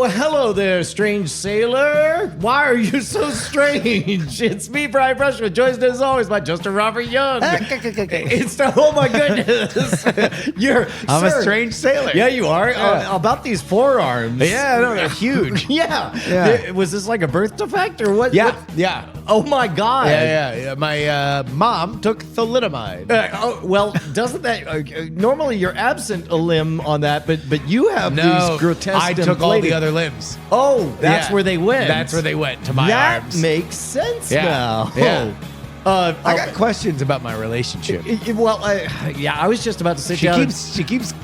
hello there, strange sailor. Why are you so strange? It's me, Brian Brushwood, joined as always by Justin Robert Young. Oh my goodness. I'm a strange sailor. Yeah, you are. About these forearms. Yeah, no, they're huge. Yeah. Was this like a birth defect or what? Yeah, what? yeah. Oh my God. Yeah. My mom took thalidomide. Well, doesn't that normally you're absent a limb on that, but you have these grotesque. I took all the other limbs. Oh, that's where they went. That's where they went to my arms. That makes sense Yeah. now. Yeah. I got questions about my relationship. I was just about to sit She down. keeps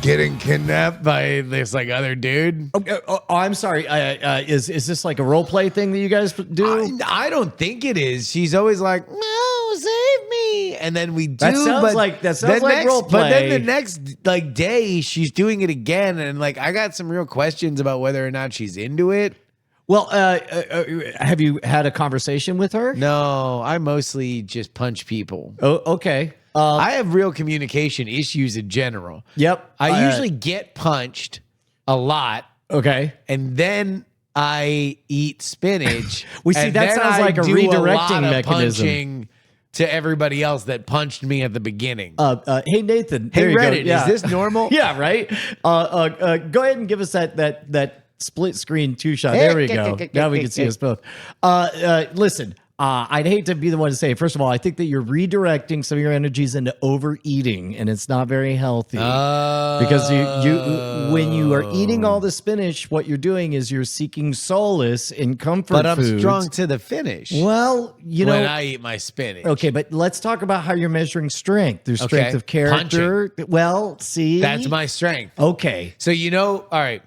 getting kidnapped by this other dude. I'm sorry. Is this like a role play thing that you guys do? I don't think it is. She's always like, "No, save me," and then we do. That sounds like role play. But then the next day, she's doing it again, and I got some real questions about whether or not she's into it. Well, have you had a conversation with her? No, I mostly just punch people. Oh, okay. I have real communication issues in general. Yep. I usually get punched a lot. Okay. And then I eat spinach. That sounds like a redirecting mechanism. Punching to everybody else that punched me at the beginning. Hey, Nathan. Hey, Reddit, is this normal? Yeah, right. Go ahead and give us that split screen two shot. There we go. Now we can see us both. Listen. I'd hate to be the one to say, first of all, I think that you're redirecting some of your energies into overeating, and it's not very healthy. Because when you are eating all the spinach, what you're doing is you're seeking solace in comfort But I'm foods. strong to the finish. Well, when I eat my spinach. Okay, but let's talk about how you're measuring strength. There's strength of character. Punching. Well, see? That's my strength. Okay. So, all right.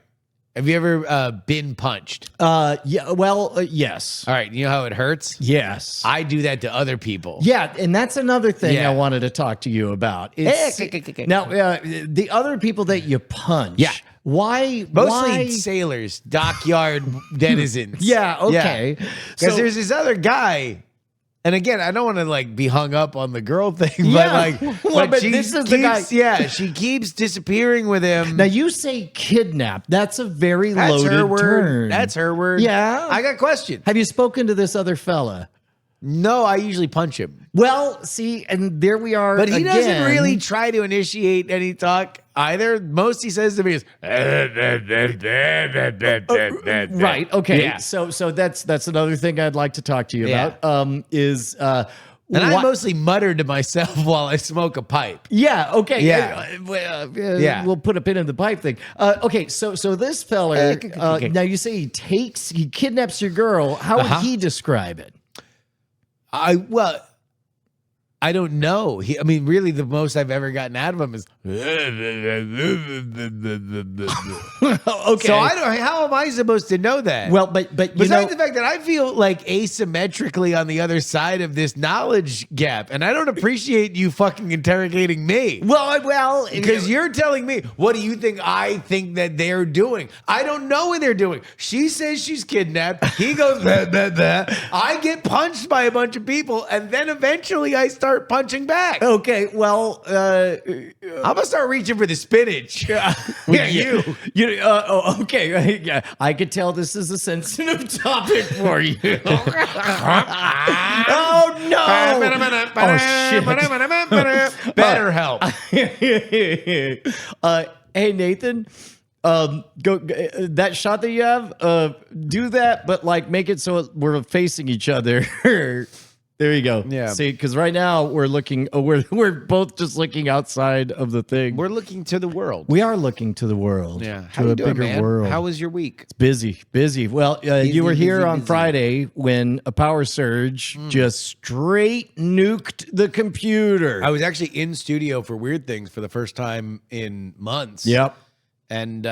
Have you ever been punched? Yes. All right. You know how it hurts? Yes. I do that to other people. Yeah, and that's another thing Yeah. I wanted to talk to you about. Now, the other people that you punch. Yeah. Why? Mostly sailors, dockyard denizens. Yeah, okay. Because there's this other guy. And again, I don't want to be hung up on the girl thing, Yeah. but this is the guy. Yeah, she keeps disappearing with him. Now you say kidnap. That's a very That's loaded her word. term. That's her word. Yeah. I got questions. Have you spoken to this other fella? No, I usually punch him. Well, see, and there we are. But he again. doesn't really try to initiate any talk either. Most he says to me is right. Okay. Yeah. So that's another thing I'd like to talk to you about. And I mostly mutter to myself while I smoke a pipe. Yeah. Okay. Yeah. We'll put a pin in the pipe thing. Okay. So this fella. Now you say he kidnaps your girl. How would he describe it? I don't know. Really, the most I've ever gotten out of him is. Okay. So how am I supposed to know that? Well, but besides the fact that I feel asymmetrically on the other side of this knowledge gap, and I don't appreciate you fucking interrogating me. Well, because you're telling me, what do you think I think that they're doing? I don't know what they're doing. She says she's kidnapped. He goes, blah, blah, blah. I get punched by a bunch of people, and then eventually I start punching back. Okay. Well, I'm gonna start reaching for the spinach. With you. Okay. Yeah, I could tell this is a sensitive topic for you. Oh no! Oh shit! Better help. Hey Nathan, go that shot that you have. Do that, but make it so we're facing each other. There you go. Yeah. See, because right now we're looking. We're both just looking outside of the thing. We're looking to the world. We are looking to the world. Yeah. To How you a doing, bigger man? world. How was your week? It's busy. Well, you were here on Friday when a power surge just straight nuked the computer. I was actually in studio for Weird Things for the first time in months. Yep. And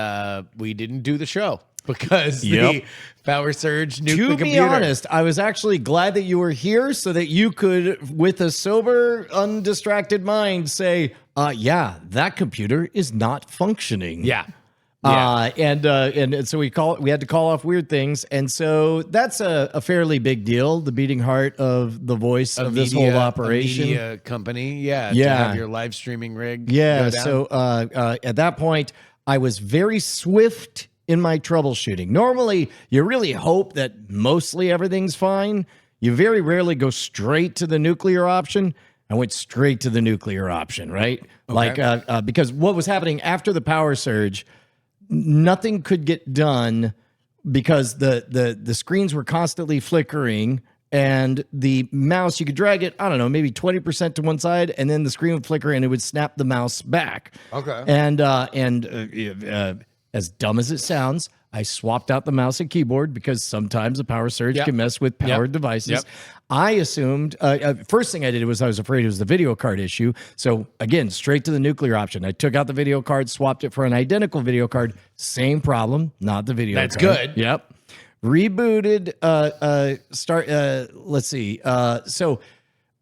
we didn't do the show because the power surge nuked the computer. To be honest, I was actually glad that you were here so that you could, with a sober, undistracted mind, say, that computer is not functioning. Yeah. And so we had to call off Weird Things, and so that's a fairly big deal. The beating heart of the voice of this whole operation, a media company, to have your live streaming rig. Yeah. So at that point, I was very swift in my troubleshooting. Normally, you really hope that mostly everything's fine. You very rarely go straight to the nuclear option. I went straight to the nuclear option, right? Okay. Like, because what was happening after the power surge, nothing could get done because the screens were constantly flickering, and the mouse, you could drag it, I don't know, maybe 20% to one side, and then the screen would flicker and it would snap the mouse back. Okay. And as dumb as it sounds, I swapped out the mouse and keyboard because sometimes a power surge can mess with powered devices. Yep. I assumed, first thing I did was I was afraid it was the video card issue. So again, straight to the nucare option. I took out the video card, swapped it for an identical video card. Same problem, not the video That's card. good. Yep. Rebooted, let's see. So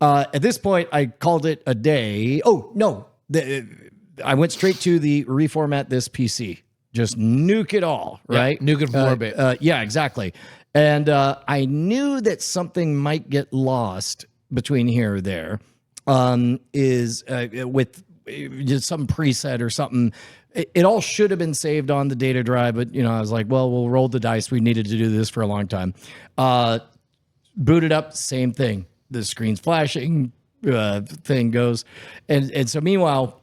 at this point, I called it a day. Oh, no. I went straight to the reformat this PC. Just nuke it all, right? Nuke it from orbit. Yeah, exactly. And I knew that something might get lost between here or there. With just some preset or something. It all should have been saved on the data drive, but I was like, well, we'll roll the dice. We needed to do this for a long time. Booted up, same thing. The screen's flashing, thing goes, and so meanwhile,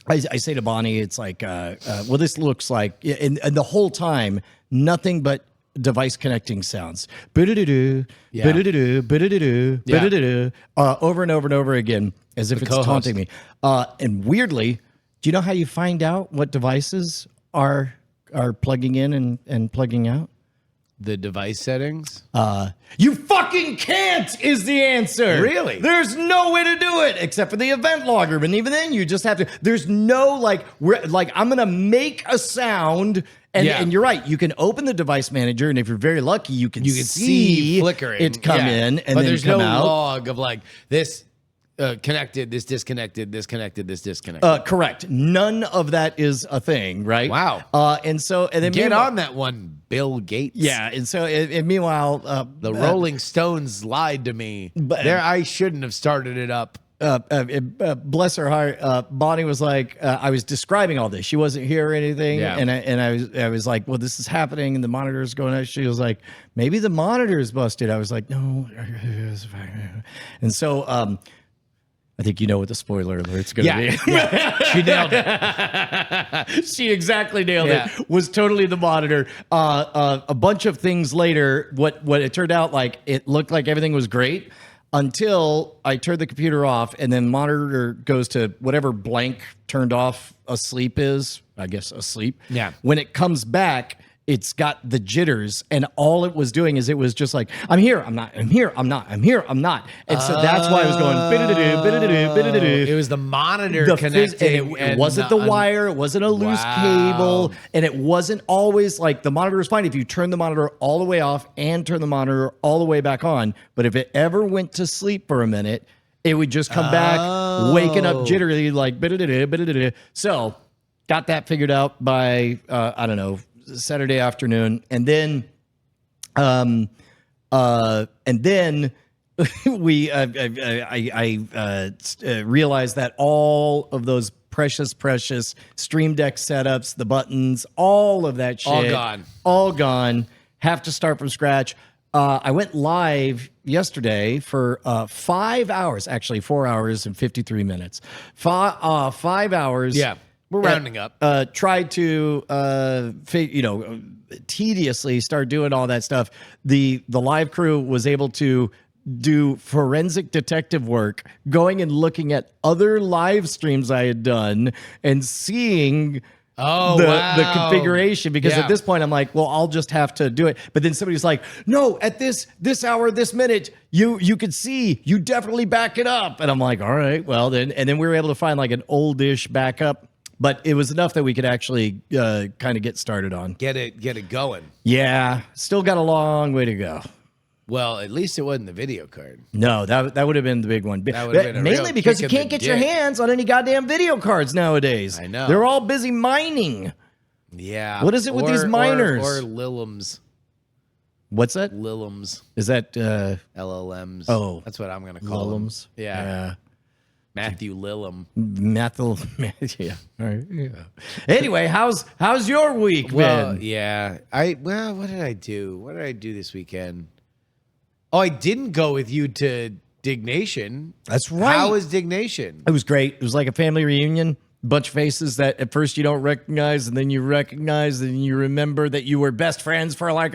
I say to Bonnie, it's like, well, this looks like, and the whole time, nothing but device connecting sounds. Boo-doo-doo-doo, boo-doo-doo-doo, boo-doo-doo-doo, boo-doo-doo-doo, over and over and over again, as if it's taunting me. And weirdly, do you know how you find out what devices are plugging in and plugging out? The device settings? You fucking can't is the answer. Really? There's no way to do it except for the event logger. But even then, you just have to. There's no I'm going to make a sound. And you're right. You can open the device manager, and if you're very lucky, you can see flickering it come in and but then there's come no out. log of like this connected, this disconnected, this connected, this disconnected. Correct. None of that is a thing, right? Wow. And then Get on that one, Bill Gates. Yeah. And so, and meanwhile, the Rolling Stones lied to me. I shouldn't have started it up. Bless her heart, Bonnie was like, I was describing all this. She wasn't here or anything, and I was like, well, this is happening, and the monitor's going out. She was like, maybe the monitor's busted. I was like, no, and so I think you know what the spoiler alert's going to be. Yeah. She nailed it. She exactly nailed it. Was totally the monitor. A bunch of things later, what it turned out like, it looked like everything was great until I turned the computer off, and then monitor goes to whatever blank turned off asleep is. I guess asleep. Yeah. When it comes back, it's got the jitters, and all it was doing is it was just like, I'm here, I'm not, I'm here, I'm not, I'm here, I'm not. And so that's why I was going, bidididoo, bidididoo, bidididoo. It was the monitor connecting. And it wasn't the wire, it wasn't a loose cable, and it wasn't always like the monitor was fine if you turn the monitor all the way off and turn the monitor all the way back on. But if it ever went to sleep for a minute, it would just come back, waking up jittery, like bidididoo, bidididoo. So got that figured out by, I don't know, Saturday afternoon, and then we I realized that all of those precious Stream Deck setups, the buttons, all of that shit, all gone. Have to start from scratch. I went live yesterday for 5 hours, actually 4 hours and 53 minutes. 5 hours. Yeah. We're rounding up. Tried to, tediously start doing all that stuff. The live crew was able to do forensic detective work, going and looking at other live streams I had done and seeing the configuration, because at this point I'm like, well, I'll just have to do it. But then somebody's like, no, at this hour, this minute, you could see, you definitely back it up. And I'm like, all right, well then, and then we were able to find like an oldish backup. But it was enough that we could actually kind of get started on. Get it going. Yeah, still got a long way to go. Well, at least it wasn't the video card. No, that would have been the big one. That would have been mainly because you can't get your hands on any goddamn video cards nowadays. I know. They're all busy mining. Yeah. What is it with these miners? Or Lilums. What's that? Lilums. Is that LLMs? Oh, that's what I'm gonna call them. Yeah. Matthew Lillum. Methyl. Yeah. All right. Yeah. Anyway, how's your week Well, been? yeah. What did I do? What did I do this weekend? Oh, I didn't go with you to Dignation. That's right. How was Dignation? It was great. It was like a family reunion. Bunch of faces that at first you don't recognize, and then you recognize, and you remember that you were best friends for like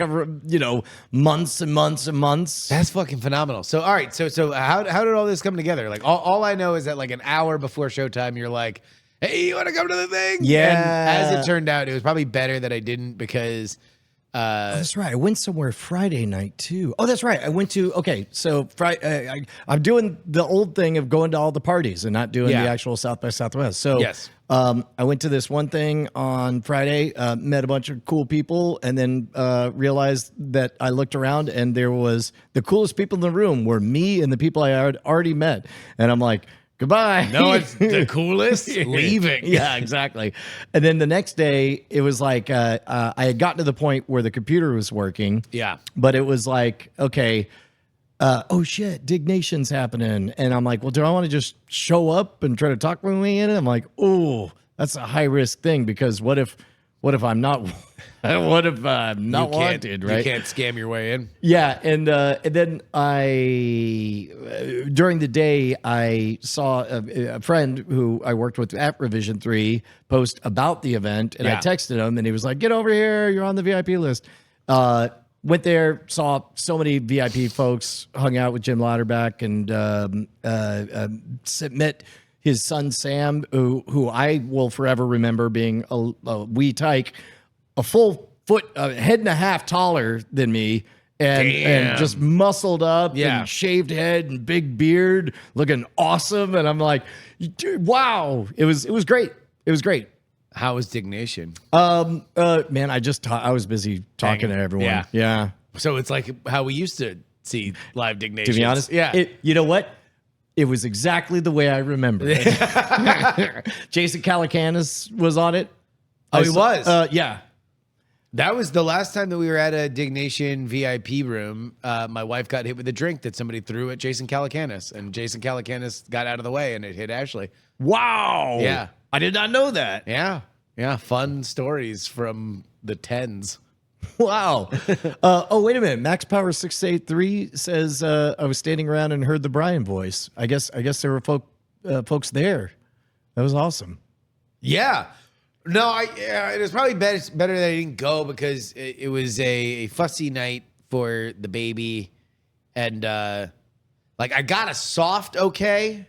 months and months and months. That's fucking phenomenal. So, all right. So how did all this come together? Like, all I know is that like an hour before showtime, you're like, hey, you want to come to the thing? Yeah. And as it turned out, it was probably better that I didn't because That's right. I went somewhere Friday night too. Oh, that's right. I went to So Friday, I'm doing the old thing of going to all the parties and not doing the actual South by Southwest. So yes. I went to this one thing on Friday, met a bunch of cool people, and then realized that I looked around and there was the coolest people in the room were me and the people I had already met, and I'm like, goodbye. No, it's the coolest leaving. Yeah, exactly. And then the next day, it was like I had gotten to the point where the computer was working. Yeah. But it was like, okay, oh shit, Dignation's happening. And I'm like, well, do I want to just show up and try to talk my way in it? I'm like, oh, that's a high risk thing because what if I'm not what if I'm not wanted, right? You can't scam your way in. Yeah, and then during the day I saw a friend who I worked with at Revision 3 post about the event, and I texted him, and he was like, "Get over here, you're on the VIP list." Went there, saw so many VIP folks, hung out with Jim Lauterbach, and met his son Sam, who I will forever remember being a wee tyke, a full foot, head and a half taller than me, and just muscled up, and shaved head and big beard, looking awesome. And I'm like, dude, wow, it was great. It was great. How was Dignation? Man, I was busy talking to everyone. Yeah. So it's like how we used to see live Dignation. To be honest, you know what? It was exactly the way I remember it. Jason Calacanis was on it. Oh, he was? Yeah. That was the last time that we were at a Dignation VIP room. My wife got hit with a drink that somebody threw at Jason Calacanis, and Jason Calacanis got out of the way, and it hit Ashley. Wow. Yeah. I did not know that. Yeah. Yeah. Fun stories from the tens. Wow. Oh, wait a minute. Max Power 683 says I was standing around and heard the Brian voice. I guess there were folks there. That was awesome. Yeah. No, it was probably better that I didn't go because it was a fussy night for the baby, and like I got a soft okay.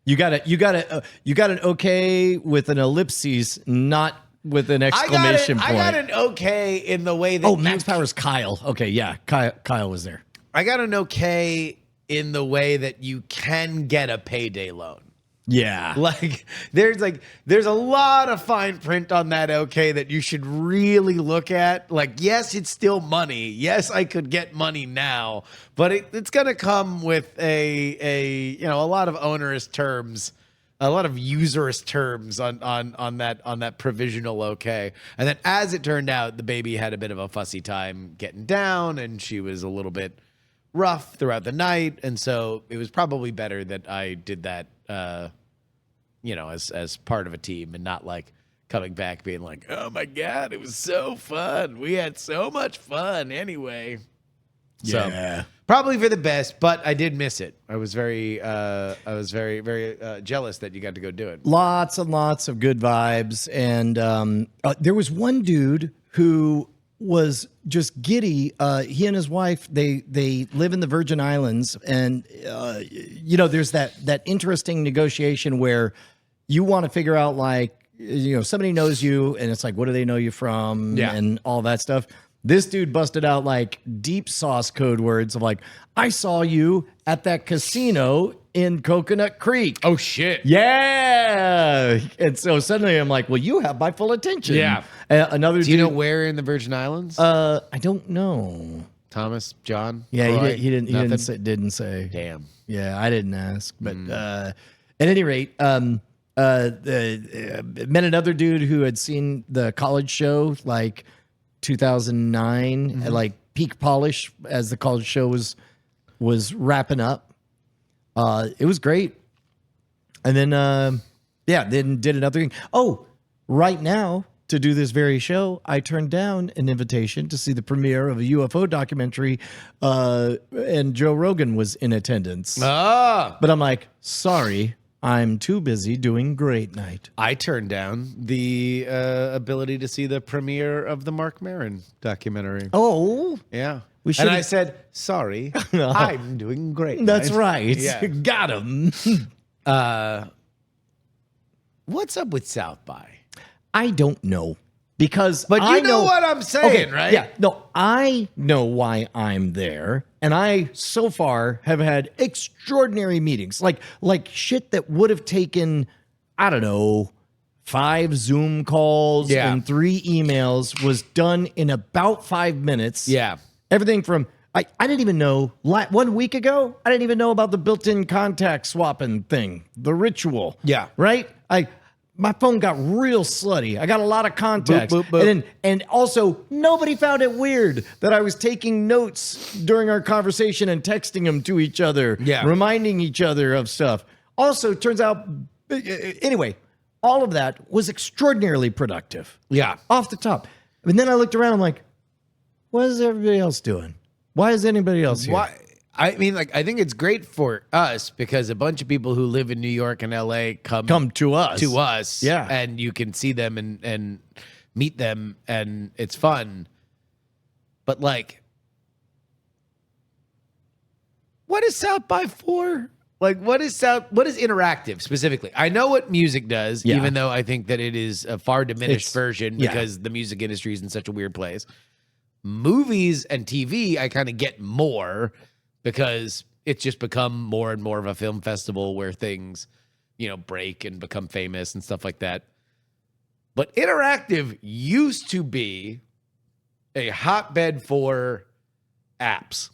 You got an okay with an ellipsis, not with an exclamation point. I got an okay in the way that Max Power's Kyle. Okay, yeah, Kyle was there. I got an okay in the way that you can get a payday loan. Yeah. Like there's a lot of fine print on that okay that you should really look at. Like, yes, it's still money. Yes, I could get money now, but it's gonna come with a lot of onerous terms, a lot of usurious terms on that provisional okay. And then as it turned out, the baby had a bit of a fussy time getting down, and she was a little bit rough throughout the night, and so it was probably better that I did that as part of a team and not like coming back being like, oh my God, it was so fun. We had so much fun anyway. Yeah. So probably for the best, but I did miss it. I was very very jealous that you got to go do it. Lots and lots of good vibes. And there was one dude who was just giddy. He and his wife, they live in the Virgin Islands, and there's that interesting negotiation where you want to figure out, like, somebody knows you, and it's like, what do they know you from, and all that stuff. This dude busted out like deep sauce code words of like, I saw you at that casino in Coconut Creek. Oh shit. Yeah. And so suddenly I'm like, well, you have my full attention. Yeah. Another Do you know where in the Virgin Islands? I don't know. Thomas, John? Yeah, Troy? he didn't say. Damn. Yeah, I didn't ask. But at any rate, met another dude who had seen the college show like 2009 at like peak polish as the college show was wrapping up. It was great. And then, then did another thing. Oh, right now, to do this very show, I turned down an invitation to see the premiere of a UFO documentary, and Joe Rogan was in attendance. But I'm like, sorry, I'm too busy doing Great Night. I turned down the ability to see the premiere of the Mark Maron documentary. Oh, Yeah. should've- And I said, sorry, I'm doing Great that's Night. right. Yeah. Got him. What's up with South by? I don't know. Because But I you know what I'm saying, right? Yeah, no, I know why I'm there, and I so far have had extraordinary meetings, like shit that would have taken, I don't know, 5 Zoom calls and 3 emails was done in about 5 minutes. Yeah. Everything from I didn't even know 1 week ago. I didn't even know about the built-in contact swapping thing, the ritual. Yeah. Right. My phone got real slutty. I got a lot of contacts. Boop, boop, boop. And also, nobody found it weird that I was taking notes during our conversation and texting them to each other, reminding each other of stuff. Also, it turns out, anyway, all of that was extraordinarily productive. Yeah. Off the top. And then I looked around, I'm like, what is everybody else doing? Why is anybody else here? Why? I mean, like, I think it's great for us because a bunch of people who live in New York and LA come to us. Yeah. And you can see them and meet them, and it's fun. But, like, what is South by for? Like, what is interactive specifically? I know what music does, even though I think that it is a far diminished version because the music industry is in such a weird place. Movies and TV, I kind of get more because it's just become more and more of a film festival where things, break and become famous and stuff like that. But interactive used to be a hotbed for apps.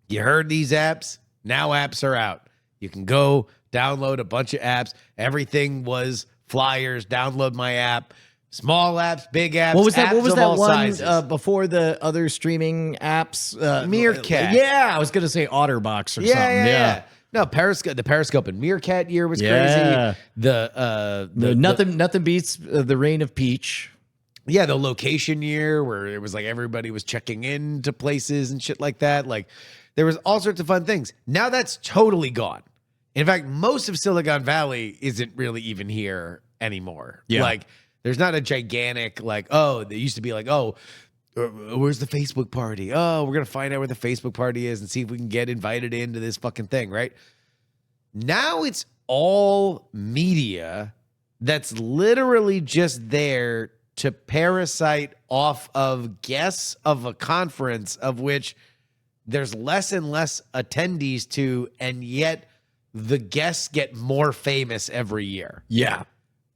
You heard these apps? Now apps are out. You can go download a bunch of apps. Everything was flyers, download my app. Small apps, big apps. What was that? Apps What was of that all one sizes. before the other streaming apps? Meerkat. Yeah, I was gonna say Otterbox or something. Yeah. No, Periscope. The Periscope and Meerkat year was crazy. The nothing beats the Reign of Peach. Yeah, the location year where it was like everybody was checking into places and shit like that. Like there was all sorts of fun things. Now that's totally gone. In fact, most of Silicon Valley isn't really even here anymore. Yeah. Like there's not a gigantic they used to be like, where's the Facebook party? Oh, we're going to find out where the Facebook party is and see if we can get invited into this fucking thing, right? Now it's all media that's literally just there to parasite off of guests of a conference of which there's less and less attendees to, and yet the guests get more famous every year. Yeah.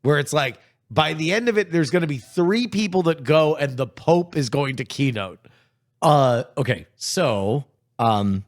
Where it's like, by the end of it, there's going to be 3 people that go, and the Pope is going to keynote. Okay. So, yes,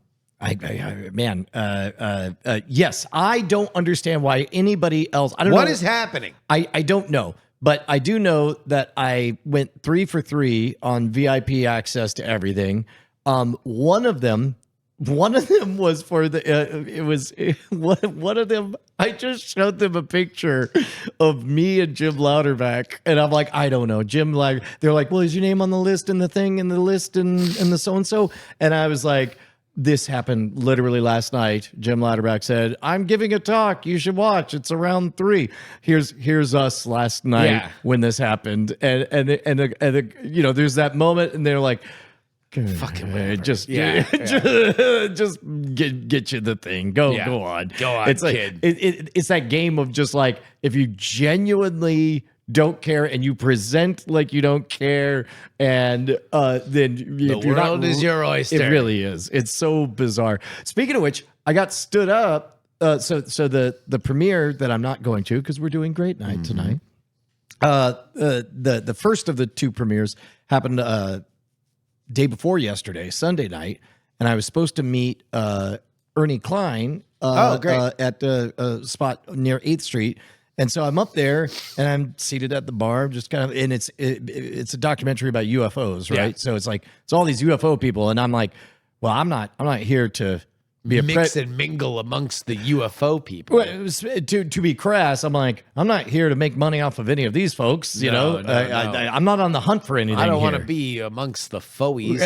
I don't understand why anybody else. I don't know What is happening? I don't know, but I do know that I went 3 for 3 on VIP access to everything. One of them was for the one of them. I just showed them a picture of me and Jim Louderback, and I'm like, I don't know, Jim. Like, they're like, well, is your name on the list and the thing and the list and the so and so? And I was like, this happened literally last night. Jim Louderback said, I'm giving a talk. You should watch. It's around 3. Here's us last night when this happened, and there's that moment, and they're like, fucking whatever. just get you the thing. Go on. It's like, kid. It's that game of just like, if you genuinely don't care and you present like you don't care, and then The world is your oyster. It really is. It's so bizarre. Speaking of which, I got stood up. So the premiere that I'm not going to because we're doing Great Night tonight. The first of the 2 premieres happened day before yesterday, Sunday night, and I was supposed to meet Ernie Klein at a spot near 8th Street. And so I'm up there and I'm seated at the bar, just kind of, and it's a documentary about UFOs, right? Yeah. So it's like, it's all these UFO people. And I'm like, well, I'm not here to mix and mingle amongst the UFO people. Well, it was, to be crass, I'm like, I'm not here to make money off of any of these folks. You know, I'm not on the hunt for anything. I don't want to be amongst the foes.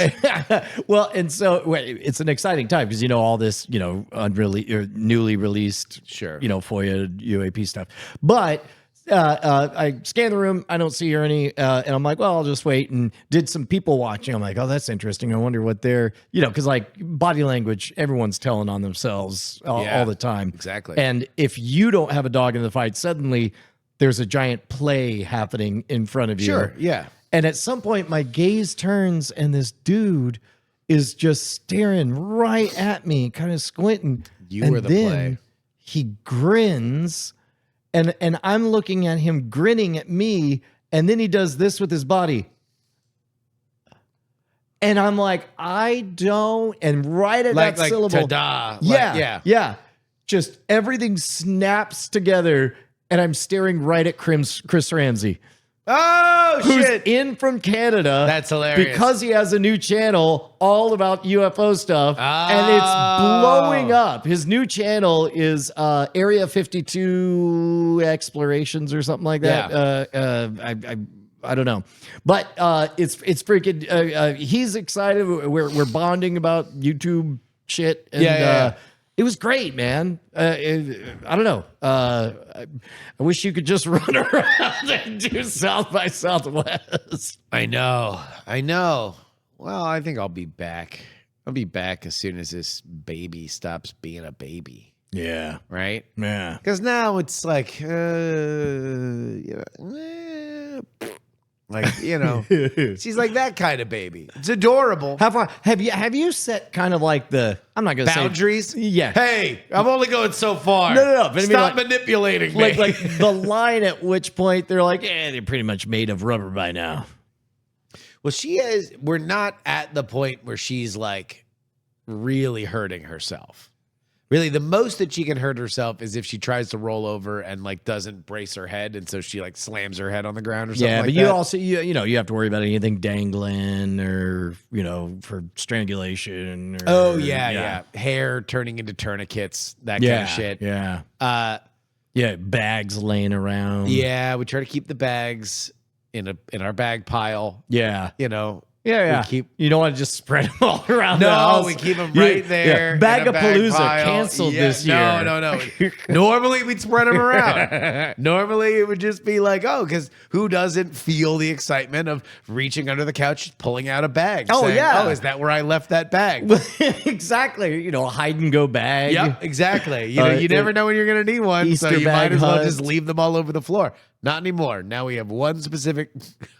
Well, and so it's an exciting time because all this, newly released, FOIA UAP stuff. But I scanned the room. I don't see her any, and I'm like, well, I'll just wait. And did some people watching. I'm like, oh, that's interesting. I wonder what they're, because like body language, everyone's telling on themselves all the time. Exactly. And if you don't have a dog in the fight, suddenly there's a giant play happening in front of you. Sure. Yeah. And at some point, my gaze turns, and this dude is just staring right at me, kind of squinting. You were the play. He grins. And I'm looking at him grinning at me, and then he does this with his body. And I'm like, I don't. And right at that syllable. Ta-da. Yeah. Just everything snaps together, and I'm staring right at Chris Ramsey. Oh, who's shit. in from Canada. That's hilarious. Because he has a new channel all about UFO stuff. And it's blowing up. His new channel is Area 52 Explorations or something like that. Yeah. I don't know. But it's freaking, he's excited. We're bonding about YouTube shit. And, it was great, man. I don't know. I wish you could just run around and do South by Southwest. I know. Well, I think I'll be back. I'll be back as soon as this baby stops being a baby. Yeah. Right? Yeah. Because now it's like, she's like that kind of baby. It's adorable. How far have you set kind of like I'm not gonna boundaries? Say yeah. Hey, I'm only going so far. No. But Stop manipulating me. Like the line at which point they're like, they're pretty much made of rubber by now. Well, we're not at the point where she's like really hurting herself. Really, the most that she can hurt herself is if she tries to roll over and like doesn't brace her head, and so she like slams her head on the ground or something. Yeah, but you also you have to worry about anything dangling or for strangulation. Or, hair turning into tourniquets, that kind of shit. Yeah, bags laying around. Yeah, we try to keep the bags in our bag pile. Yeah, Yeah. You don't want to just spread them all around the house. No, we keep them right there. Bag-a-palooza canceled this year. No. Normally, we'd spread them around. Normally, it would just be like, because who doesn't feel the excitement of reaching under the couch, pulling out a bag? Saying, is that where I left that bag? Exactly. Hide and go bag. Yep, exactly. You never know when you're going to need one, Easter so you might as well hut. just leave them all over the floor. Not anymore. Now we have one specific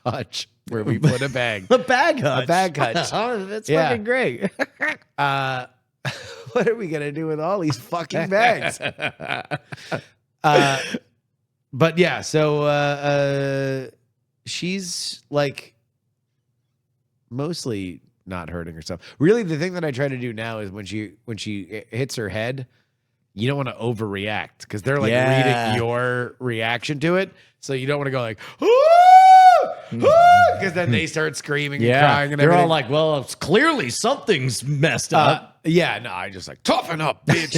hutch where we put a bag. A bag hutch. A bag hutch. Oh, that's fucking great. What are we going to do with all these fucking bags? But yeah, so she's like mostly not hurting herself. Really, the thing that I try to do now is when she hits her head, you don't want to overreact because they're like reading your reaction to it. So you don't want to go like, because then they start screaming and crying and they're everything. all like, well, it's clearly something's messed up. I just like, toughen up, bitch.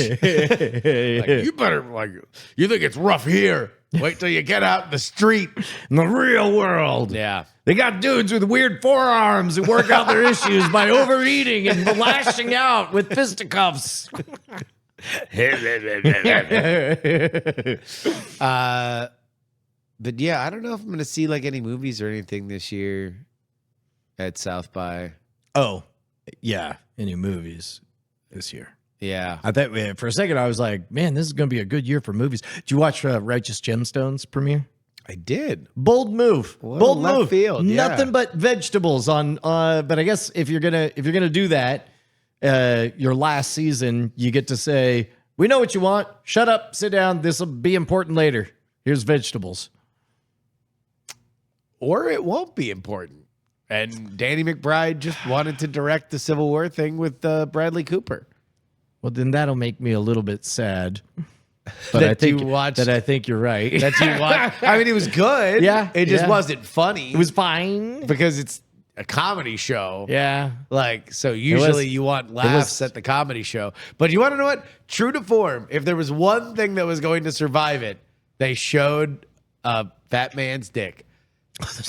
Like, you better, you think it's rough here. Wait till you get out in the street. In the real world. Yeah. They got dudes with weird forearms who work out their issues by overeating and lashing out with fisticuffs. But yeah, I don't know if I'm going to see like any movies or anything this year at South by. Oh, yeah. Any movies this year. Yeah. I thought for a second I was like, man, this is going to be a good year for movies. Did you watch Righteous Gemstones premiere? I did. Bold move. Bold left move. Field. Yeah. Nothing but vegetables on but I guess if you're going to do that, your last season, you get to say, we know what you want. Shut up, sit down. This will be important later. Here's vegetables. Or it won't be important. And Danny McBride just wanted to direct the Civil War thing with Bradley Cooper. Well, then that'll make me a little bit sad. But I think you're right. That you watched. I mean, it was good. Yeah. It just wasn't funny. It was fine. Because it's a comedy show. Yeah. Like, so usually you want laughs was- at the comedy show. But you want to know what? True to form, if there was one thing that was going to survive it, they showed a fat man's dick.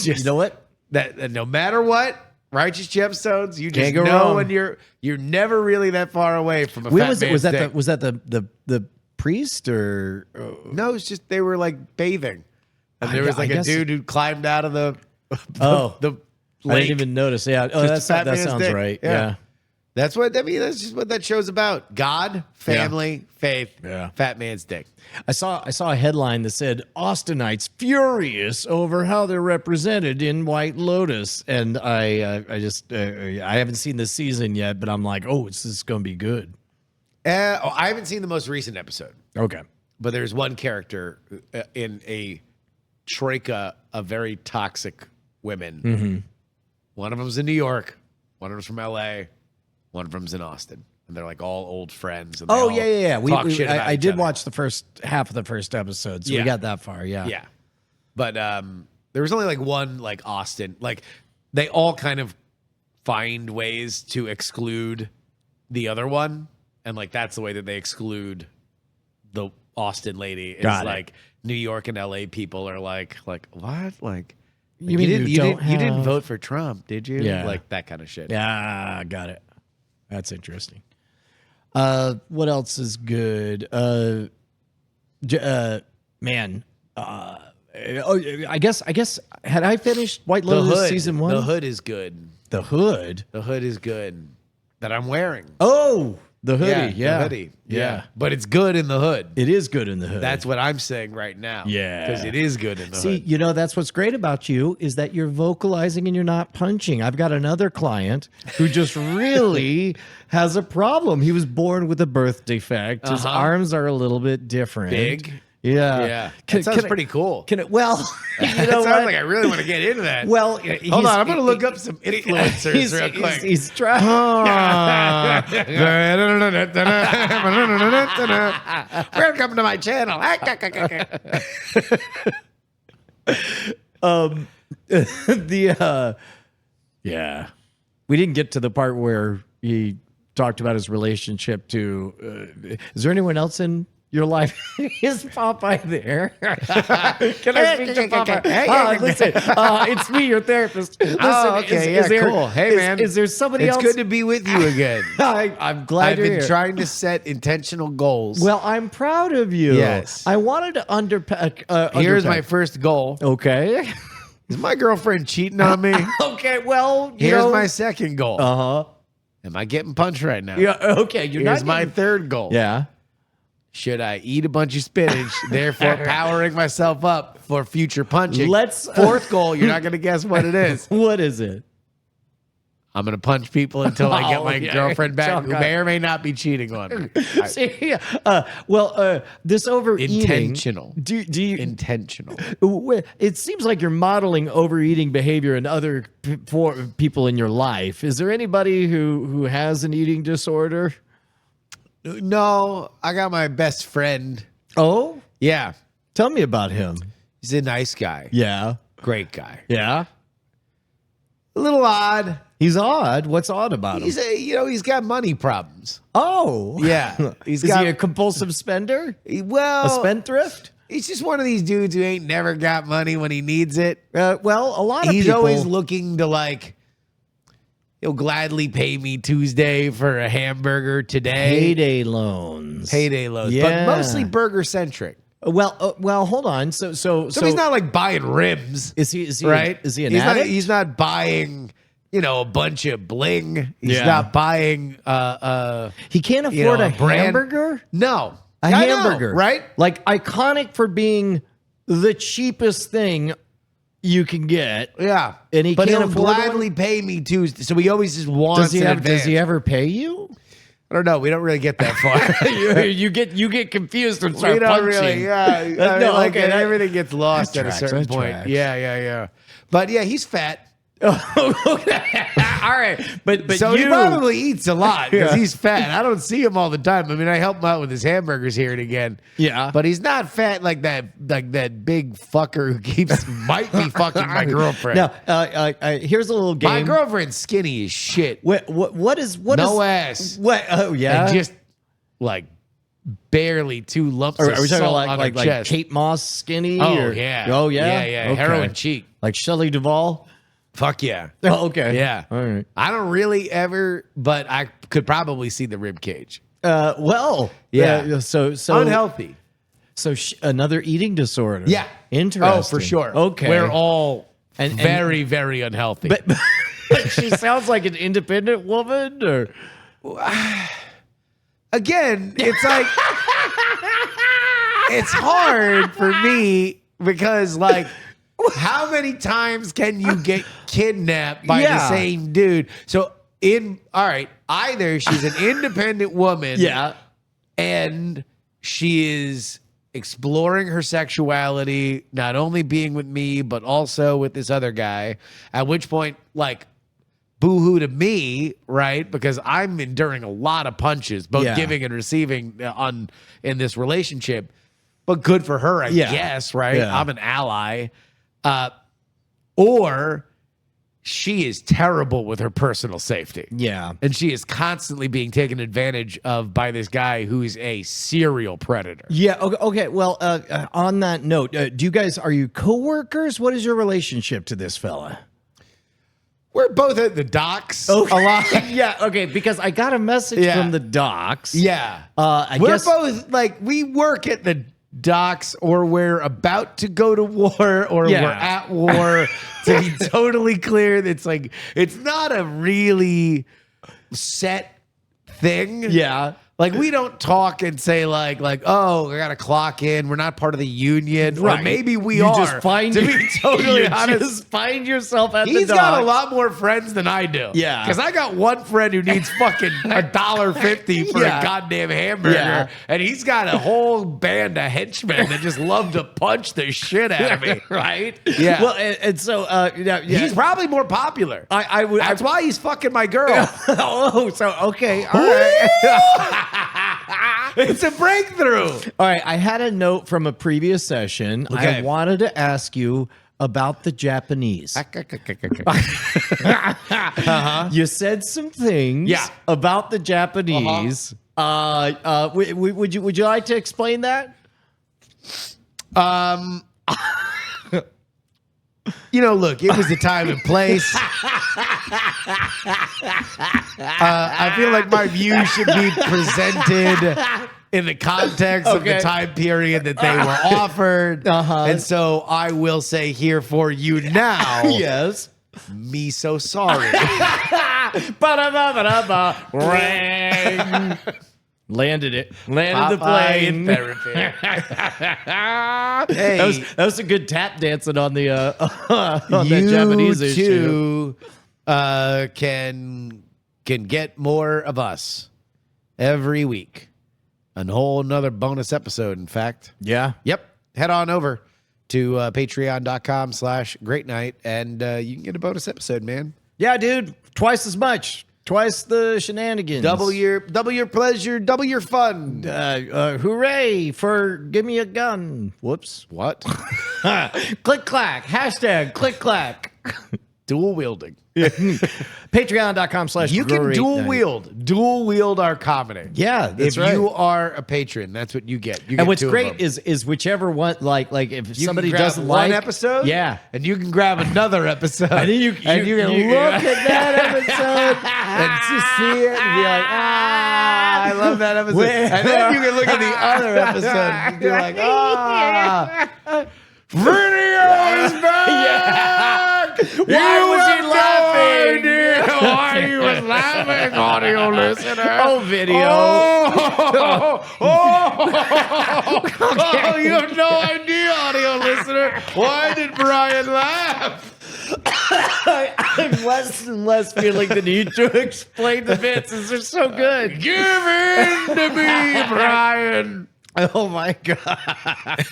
You know what? That no matter what, Righteous Gemstones, you just Can't go know wrong. when you're never really that far away from a When fat was it? man's Was that dick. was that the priest or? No, it's just they were like bathing. And there was I like a guess- dude who climbed out of the Oh. the I lake. didn't even notice. Yeah. Oh, Just a fat that man's sounds dick. right. Yeah. Yeah. That's what I mean. That's just what that show's about. God, family, faith, Yeah. fat man's dick. I saw a headline that said Austinites furious over how they're represented in White Lotus, and I haven't seen this season yet, but I'm like, oh, this is going to be good. I haven't seen the most recent episode, Okay. but there's one character in a troika of very toxic women. Mm-hmm. One of them's in New York, one of them's from LA, one of them's in Austin. And they're like all old friends. And they Oh all yeah. talk shit about I each did other. watch the first half of the first episode, so Yeah. we got that far. Yeah. Yeah. But there was only like one like Austin. Like they all kind of find ways to exclude the other one. And like that's the way that they exclude the Austin lady. Is Got it. like New York and LA people are like what? Like You mean you don't didn't have- vote for Trump, did you? Yeah. Like that kind of shit. Yeah, got it. That's interesting. What else is good? Man. I guess had I finished White The Lotus hood. season 1? The hood is good. The hood. The hood is good. That I'm wearing. Oh, the hoodie. Yeah. The hoodie. Yeah. But it's good in the hood. It is good in the hood. That's what I'm saying right now. Yeah. Because it is good in the See, hood. you know, that's what's great about you is that you're vocalizing and you're not punching. I've got another client who just really has a problem. He was born with a birth defect. His arms are a little bit different. Big? Yeah. Yeah. That sounds pretty cool. Can it? Well, you That know sounds what? like I really want to get into that. Well, Hold on. I'm going to look up some influencers real quick. He's trying. Welcome to my channel. Yeah, we didn't get to the part where he talked about his relationship to. Is there anyone else in your life? Is Popeye there? Can I speak to Popeye? Listen, it's me, your therapist. Listen, okay, is there, cool. Hey, man. is there somebody It's else? good to be with you again. I'm glad I've you're been here. trying to set intentional goals. Well, I'm proud of you. Yes. I wanted to unpack. Here's my first goal. Okay. Is my girlfriend cheating on me? Okay. Well, you Here's know, my second goal. Uh huh. Am I getting punched right now? Yeah. Okay. You're Here's not. my getting- third goal. Yeah. Should I eat a bunch of spinach, therefore powering myself up for future punching? Let's- Fourth goal, you're not going to guess what it is. What is it? I'm going to punch people until I get Oh, my yeah. girlfriend back, who Okay. may or may not be cheating on me. See, this overeating. Intentional. Do you? Intentional. It seems like you're modeling overeating behavior in other people in your life. Is there anybody who has an eating disorder? No, I got my best friend. Oh, Yeah. tell me about him. He's a nice guy. Yeah. Great guy. Yeah. A little odd. He's odd. What's odd about him? He's got money problems. Oh. Yeah. He's Is got he a compulsive spender? well, A spendthrift? he's just one of these dudes who ain't never got money when he needs it. Well, a lot of He's people. always looking to like, he'll gladly pay me Tuesday for a hamburger today. Payday loans. Payday loans, Yeah. but mostly burger centric. Well, hold on. So he's not like buying rims, Is he right? Is he an he's addict? Not, he's not buying, a bunch of bling. He's Yeah. not buying He can't afford know, a a brand- hamburger. no. A I know, hamburger, right? Like iconic for being the cheapest thing you can get. Yeah. And he but can't he'll afford one? gladly pay me Tuesday. So he always just wants Does he in have? advance. Does he ever pay you? I don't know. We don't really get that far. you get confused and start We don't punching. really, yeah. I mean, No, like okay, that- everything gets lost that at a tracks, certain that point. tracks. Yeah. But yeah, he's fat. Okay. All right, but so you he probably eats a lot because he's fat. I don't see him all the time. I mean, I help him out with his hamburgers here and again. Yeah. but he's not fat like that big fucker who might be fucking my girlfriend. Now, here's a little game. My girlfriend's skinny as shit. What is No ass. What? Oh yeah. And just like barely 2 lumps Are of we talking salt like on her like chest. Kate Moss skinny? Oh or- yeah. Oh yeah. Yeah. Okay. Heroin cheek. Like Shelley Duvall. Fuck yeah. Oh, okay. Yeah. All right. I don't really ever, but I could probably see the rib cage. Well. Yeah. So Unhealthy. So another eating disorder. Yeah. Interesting. Oh, for sure. Okay. We're all And- very, very unhealthy. But she sounds like an independent woman, or again, it's like it's hard for me because like how many times can you get kidnapped by the Yeah. same dude? So all right, either she's an independent woman, yeah. and she is exploring her sexuality, not only being with me, but also with this other guy, at which point, like, boo-hoo to me, right? Because I'm enduring a lot of punches, both Yeah. giving and receiving in this relationship. But good for her, I guess, right? Yeah. I'm an ally. Or she is terrible with her personal safety. Yeah. And she is constantly being taken advantage of by this guy who's a serial predator. Yeah. Okay. Well, on that note, are you coworkers? What is your relationship to this fella? We're both at the docks a lot. Yeah. Okay. Because I got a message Yeah. from the docks. Yeah. I We're guess both like, we work at the docks, or we're about to go to war, or Yeah. we're at war. To be totally clear, it's like, it's not a really set thing. Yeah. Like, we don't talk and say like, oh, I got to clock in. We're not part of the union. Or Right. maybe we You are. just find to be totally you honest. just find yourself at the He's docks. got a lot more friends than I do. Yeah. Because I got one friend who needs fucking $1.50 for Yeah. a goddamn hamburger. Yeah. And he's got a whole band of henchmen that just love to punch the shit out of me. Right. Yeah. Well, and so yeah, He's probably more popular. I would. That's why he's fucking my girl. Oh, so okay. All right. It's a breakthrough. All right. I had a note from a previous session. Okay. I wanted to ask you about the Japanese. You said some things Yeah. about the Japanese. Would you like to explain that? Look, it was the time and place. I feel like my view should be presented in the context of the Okay. time period that they were offered. And so I will say here for you now, Yes. me so sorry. Ba-da-ba-ba-da-ba. Ring. Landed it. Landed the Popeye plane. in therapy. Hey, That was a good tap dancing on the on that you Japanese issue. too can get more of us every week. A whole nother bonus episode, in fact. Yeah. Yep. Head on over to patreon.com/great night and you can get a bonus episode, man. Yeah, dude. Twice as much. Twice the shenanigans. Double your pleasure, double your fun. Hooray for give me a gun. Whoops. What? Click clack. Hashtag click clack. Dual wielding. Patreon.com/. You can dual wield our comedy. Yeah, that's if right. you are a patron, that's what you get. You And get what's two of great them. is whichever one, like if You somebody can grab doesn't one like episode, yeah, and you can grab another episode, and then you can look at that episode and just see it and be like, I love that episode. And then you can look at the other episode and be like, video is back. Why was he laughing? No idea why he was laughing, audio listener. Oh, video. Oh, you have no idea, audio listener. Why did Brian laugh? I'm less and less feeling the need to explain the bits. They're so good. Give in to me, Brian. Oh my god!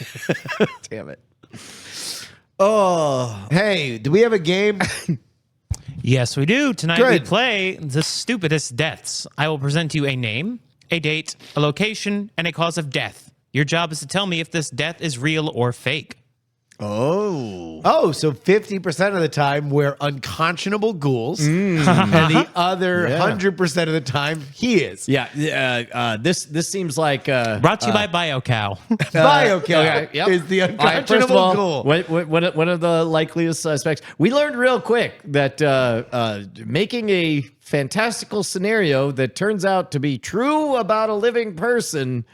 Damn it! Oh, Hey, do we have a game? Yes, we do. Tonight we Good. play the stupidest deaths. I will present you a name, a date, a location, and a cause of death. Your job is to tell me if this death is real or fake. Oh, so 50% of the time we're unconscionable ghouls, and the other 100% of the time he is. Yeah, this seems like Brought to you by BioCow. BioCow is the unconscionable ghoul. One of the likeliest suspects. We learned real quick that making a fantastical scenario that turns out to be true about a living person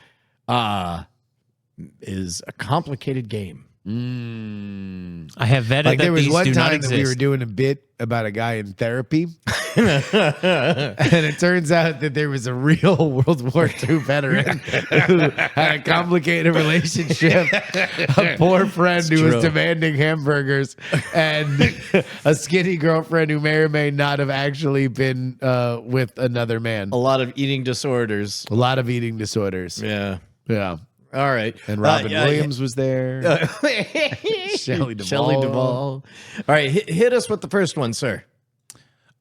is a complicated game. I have vetted Like that there was these one do not time exist. that we were doing a bit about a guy in therapy, and it turns out that there was a real World War II veteran who had a complicated relationship, a poor friend who was demanding hamburgers, and a skinny girlfriend who may or may not have actually been with another man. A lot of eating disorders. A lot of eating disorders. Yeah. Yeah. All right. And Robin Williams was there. Shelley Duvall. All right. Hit us with the first one, sir.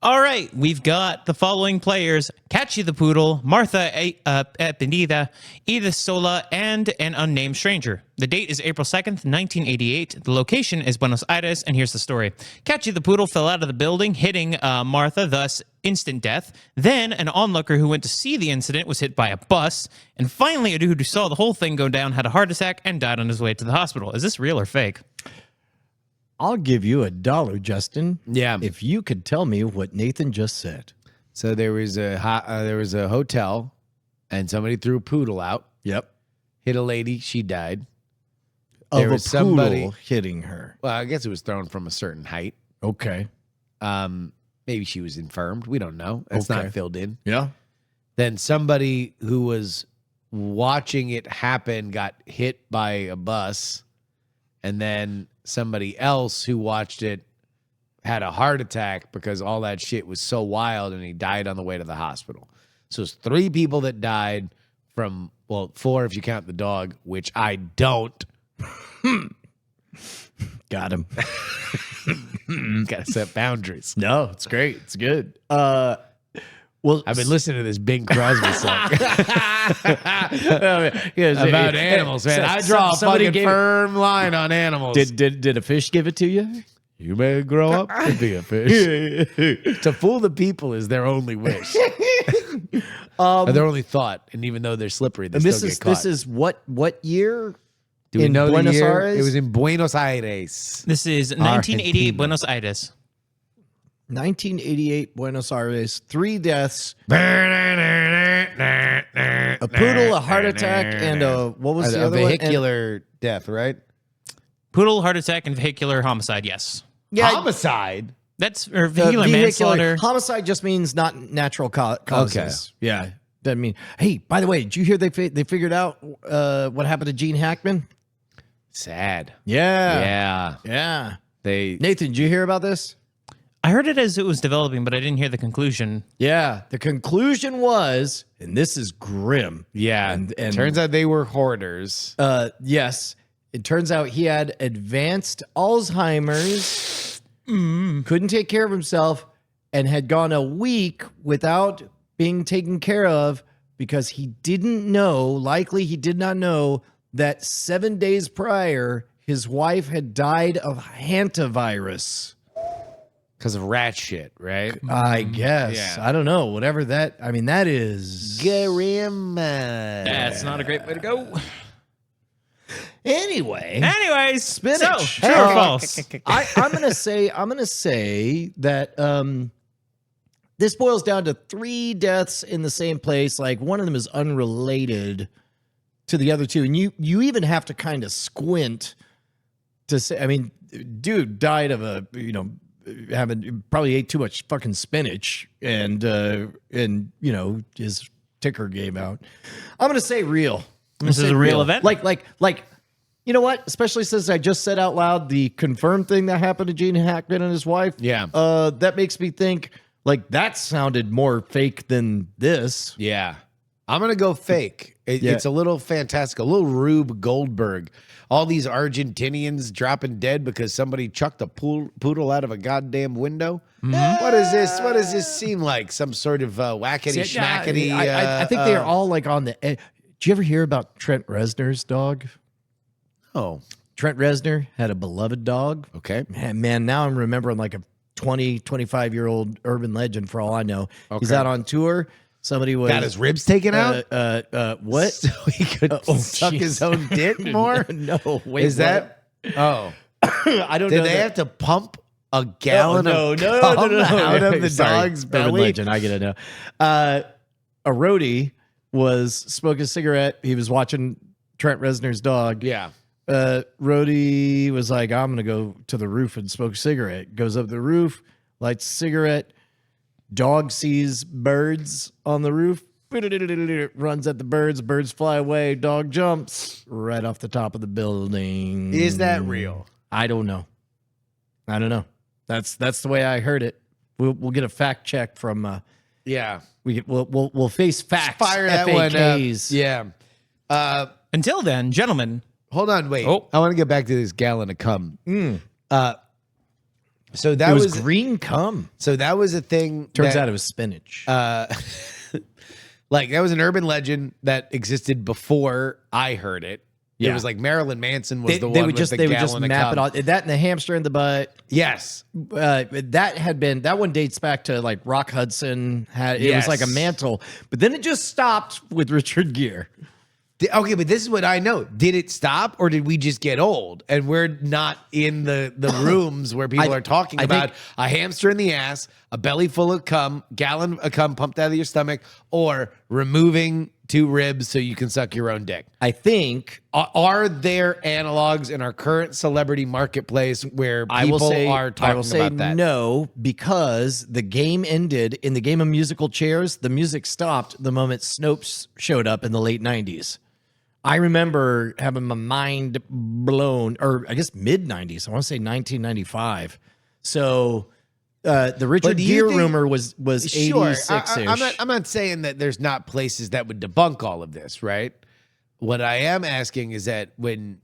All right, we've got the following players: Catchy the Poodle, Martha Epineda, Edith Sola, and an unnamed stranger. The date is April 2nd, 1988. The location is Buenos Aires, and here's the story. Catchy the Poodle fell out of the building, hitting Martha, thus instant death. Then an onlooker who went to see the incident was hit by a bus. And finally, a dude who saw the whole thing go down had a heart attack and died on his way to the hospital. Is this real or fake? I'll give you $1, Justin. Yeah. If you could tell me what Nathan just said. So there was a hotel, and somebody threw a poodle out. Yep. Hit a lady. She died. Of There a was somebody- poodle hitting her. Well, I guess it was thrown from a certain height. Okay. Maybe she was infirmed. We don't know. It's Okay. not filled in. Yeah. Then somebody who was watching it happen got hit by a bus, and then somebody else who watched it had a heart attack because all that shit was so wild, and he died on the way to the hospital. So it's 3 people that died from, well, 4 if you count the dog, which I don't. Got him. Gotta set boundaries. No, it's great. It's good. Well, I've been listening to this Bing Crosby song about about animals, man. I draw a fucking firm line on animals. Did a fish give it to you? You may grow up to be a fish. To fool the people is their only wish. Or their only thought. And even though they're slippery, they still get caught. This is what year? Do we in know Buenos the year? Aires? It was in Buenos Aires. This is 1988 Buenos Aires. 1988 Buenos Aires. 3 deaths. A poodle, a heart attack, and what was the A other one? vehicular death, right? Poodle, heart attack, and vehicular homicide, yes. Yeah, Homicide. That's or vehicular manslaughter. Homicide just means not natural causes. Yeah, doesn't mean. Hey, by the way, did you hear they figured out what happened to Gene Hackman? Sad. Yeah, Yeah. Nathan, did you hear about this? I heard it as it was developing, but I didn't hear the conclusion. Yeah, the conclusion was, and this is grim. Yeah. and Turns out they were hoarders. Yes, it turns out he had advanced Alzheimer's, couldn't take care of himself, and had gone a week without being taken care of because he didn't know, likely he did not know, that 7 days prior, his wife had died of hantavirus. Because of rat shit, right? I guess. Yeah. I don't know. Whatever that, I mean, that is... Grim. That's not a great way to go. Anyway. Anyways, Spinach. So, true or false? I'm gonna say that this boils down to 3 deaths in the same place. Like one of them is unrelated to the other 2, and you even have to kind of squint to say. I mean, dude died of having probably ate too much fucking spinach, and his ticker gave out. I'm gonna say real. This is a real event? Like. You know what? Especially since I just said out loud the confirmed thing that happened to Gene Hackman and his wife. Yeah. That makes me think like that sounded more fake than this. Yeah. I'm going to go fake. It's a little fantastic, a little Rube Goldberg. All these Argentinians dropping dead because somebody chucked a poodle out of a goddamn window. Mm-hmm. What is this? What does this seem like? Some sort of whackity schmackety? I think they are all like on the edge. Did you ever hear about Trent Reznor's dog? Oh. Trent Reznor had a beloved dog. Okay. Man, now I'm remembering like a 20, 25-year-old urban legend for all I know. Okay. He's out on tour. Somebody got his ribs taken out. What? So he could suck his own dick more? No, wait. Is that? Oh, I don't know. Did they have to pump a gallon of cum out of the dog's belly? Urban legend. I gotta know. A roadie was smoking a cigarette. He was watching Trent Reznor's dog. Yeah. Roadie was like, I'm gonna go to the roof and smoke a cigarette. Goes up the roof, lights a cigarette. Dog sees birds on the roof, runs at the birds. Birds fly away. Dog jumps right off the top of the building. Is that real? I don't know. That's the way I heard it. We'll get a fact check from. We'll face facts. Fire that FAKs. one up. Yeah. Until then, gentlemen. Hold on, wait. Oh. I want to get back to this gallon of cum. So that it was green cum. So that was a thing. Turns out it was spinach. Like that was an urban legend that existed before I heard it. Yeah. It was like Marilyn Manson was the one with the gallon of cum. They would just map it on. That and the hamster in the butt. Yes. That one dates back to like Rock Hudson. It was like a mantle. But then it just stopped with Richard Gere. Okay, but this is what I know. Did it stop or did we just get old? And we're not in the rooms where people are talking about a hamster in the ass, a belly full of cum, gallon of cum pumped out of your stomach, or removing 2 ribs so you can suck your own dick. I think. Are there analogs in our current celebrity marketplace where people are talking about that? No, because the game ended. In the game of musical chairs, the music stopped the moment Snopes showed up in the late 90s. I remember having my mind blown, or I guess mid-90s. I want to say 1995. So the Richard Gere rumor was 86-ish. I'm not saying that there's not places that would debunk all of this, right? What I am asking is that when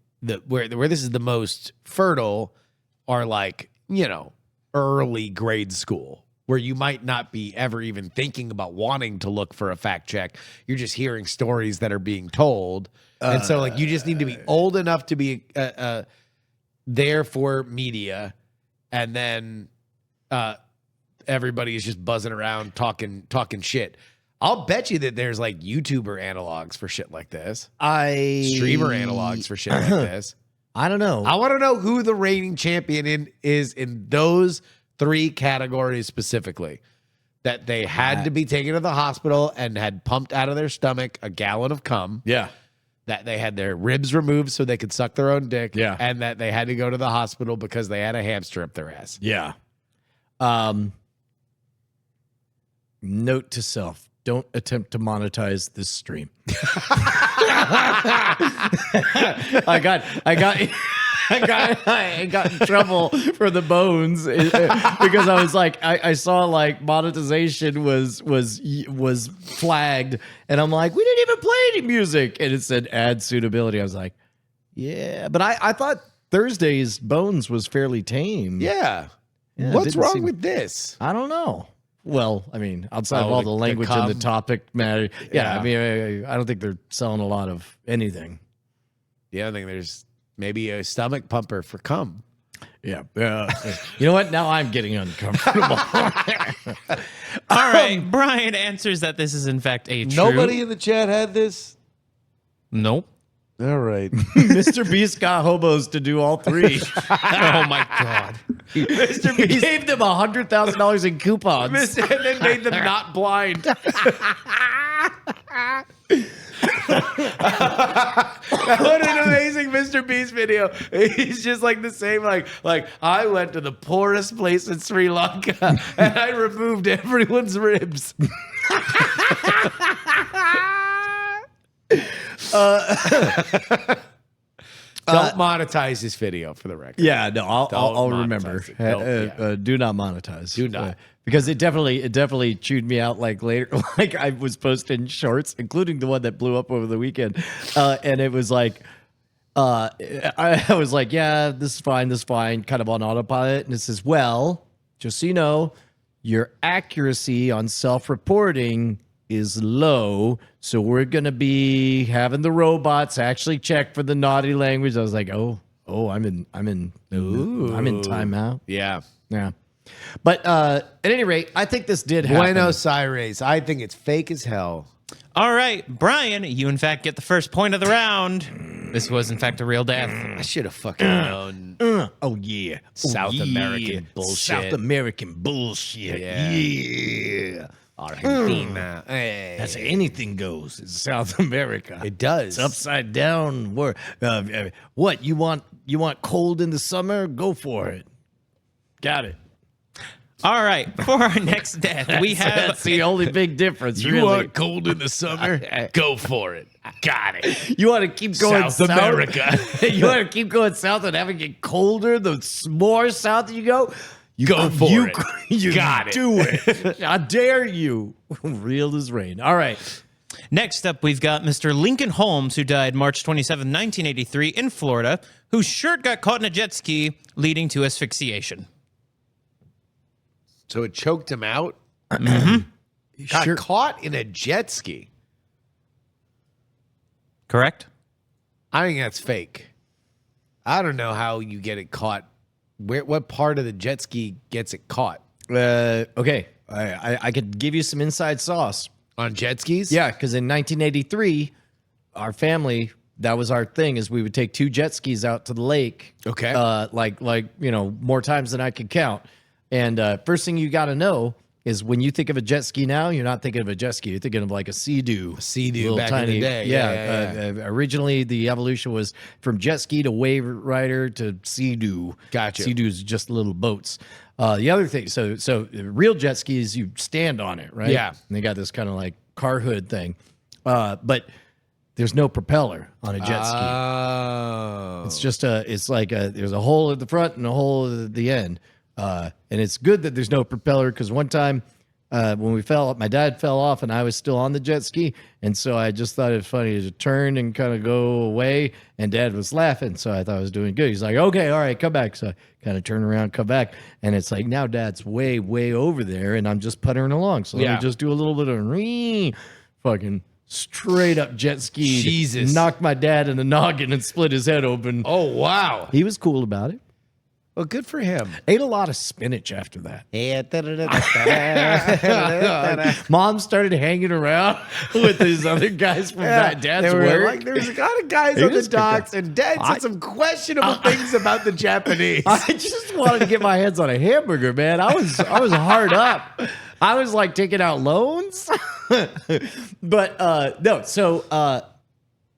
where this is the most fertile are like, early grade school, where you might not be ever even thinking about wanting to look for a fact check. You're just hearing stories that are being told. And so like you just need to be old enough to be there for media, and then everybody is just buzzing around talking shit. I'll bet you that there's like YouTuber analogs for shit like this. Streamer analogs for shit like this. I don't know. I want to know who the reigning champion is in those 3 categories specifically. That they had to be taken to the hospital and had pumped out of their stomach a gallon of cum. Yeah. That they had their ribs removed so they could suck their own dick. Yeah. And that they had to go to the hospital because they had a hamster up their ass. Yeah. Note to self: don't attempt to monetize this stream. I got in trouble for the bones because I was like, I saw like monetization was flagged, and I'm like, we didn't even play any music, and it said ad suitability. I was like, yeah, but I thought Thursday's bones was fairly tame. Yeah. What's wrong with this? I don't know. Well, I mean, outside of all the language and the topic matter, I mean, I don't think they're selling a lot of anything. Yeah, I think there's maybe a stomach pumper for cum. Yeah. You know what? Now I'm getting uncomfortable. All right. Brian answers that this is in fact a true. Nobody in the chat had this? Nope. All right. Mr. Beast got hobos to do all 3. Oh my God. Mr. Beast gave them $100,000 in coupons. And then made them not blind. What an amazing Mr. Beast video. He's just like the same, like I went to the poorest place in Sri Lanka and I removed everyone's ribs. Don't monetize this video for the record. Yeah, no, I'll monetize remember. it. Don't, Do not monetize. Do not. Because it definitely chewed me out like later. Like I was posting shorts, including the one that blew up over the weekend. And it was like, I was like, yeah, this is fine, kind of on autopilot. And it says, well, just so you know, your accuracy on self-reporting is low. So we're going to be having the robots actually check for the naughty language. I was like, I'm in timeout. Yeah. Yeah. But at any rate, I think this did happen. Buenos Aires. I think it's fake as hell. All right, Brian, you in fact get the first point of the round. This was in fact a real death. I should have fucking known. Oh yeah, South American bullshit. South American bullshit. Yeah. Argentina. Hey. That's anything goes in South America. It does. It's upside down. What you want? You want cold in the summer? Go for it. Got it. All right, for our next death, we have That's the only big difference. You really. want cold in the summer? Go for it. Got it. You want to keep going South America. You want to keep going south and having it colder. The more south you go, Go for it. You Got it. do it. I dare you. Real as rain. All right. Next up, we've got Mr. Lincoln Holmes, who died March 27, 1983, in Florida, whose shirt got caught in a jet ski, leading to asphyxiation. So it choked him out? Mm-hmm. Got caught in a jet ski. Correct? I think that's fake. I don't know how you get it caught. What part of the jet ski gets it caught? Okay. I could give you some inside sauce. On jet skis? Yeah, because in 1983, our family, that was our thing, is we would take 2 jet skis out to the lake. Okay. Like more times than I could count. And first thing you got to know is when you think of a jet ski now, you're not thinking of a jet ski. You're thinking of like a Sea-Doo. Sea-Doo back in the day. Yeah. Originally, the evolution was from jet ski to wave rider to Sea-Doo. Gotcha. Sea-Doos just little boats. The other thing, so real jet skis, you stand on it, right? Yeah. And they got this kind of like car hood thing. But there's no propeller on a jet ski. Oh. It's just there's a hole at the front and a hole at the end. And it's good that there's no propeller because one time when my dad fell off and I was still on the jet ski. And so I just thought it was funny to turn and kind of go away. And Dad was laughing. So I thought I was doing good. He's like, okay, all right, come back. So I kind of turn around, come back. And it's like, now Dad's way, way over there. And I'm just puttering along. So let me just do a little bit of fucking straight up jet ski. Jesus. Knocked my dad in the noggin and split his head open. Oh, wow. He was cool about it. Well, good for him. Ate a lot of spinach after that. Mom started hanging around with these other guys from Dad's work. There was a lot of guys on the docks, and Dad said some questionable things about the Japanese. I just wanted to get my hands on a hamburger, man. I was hard up. I was like taking out loans. But no, so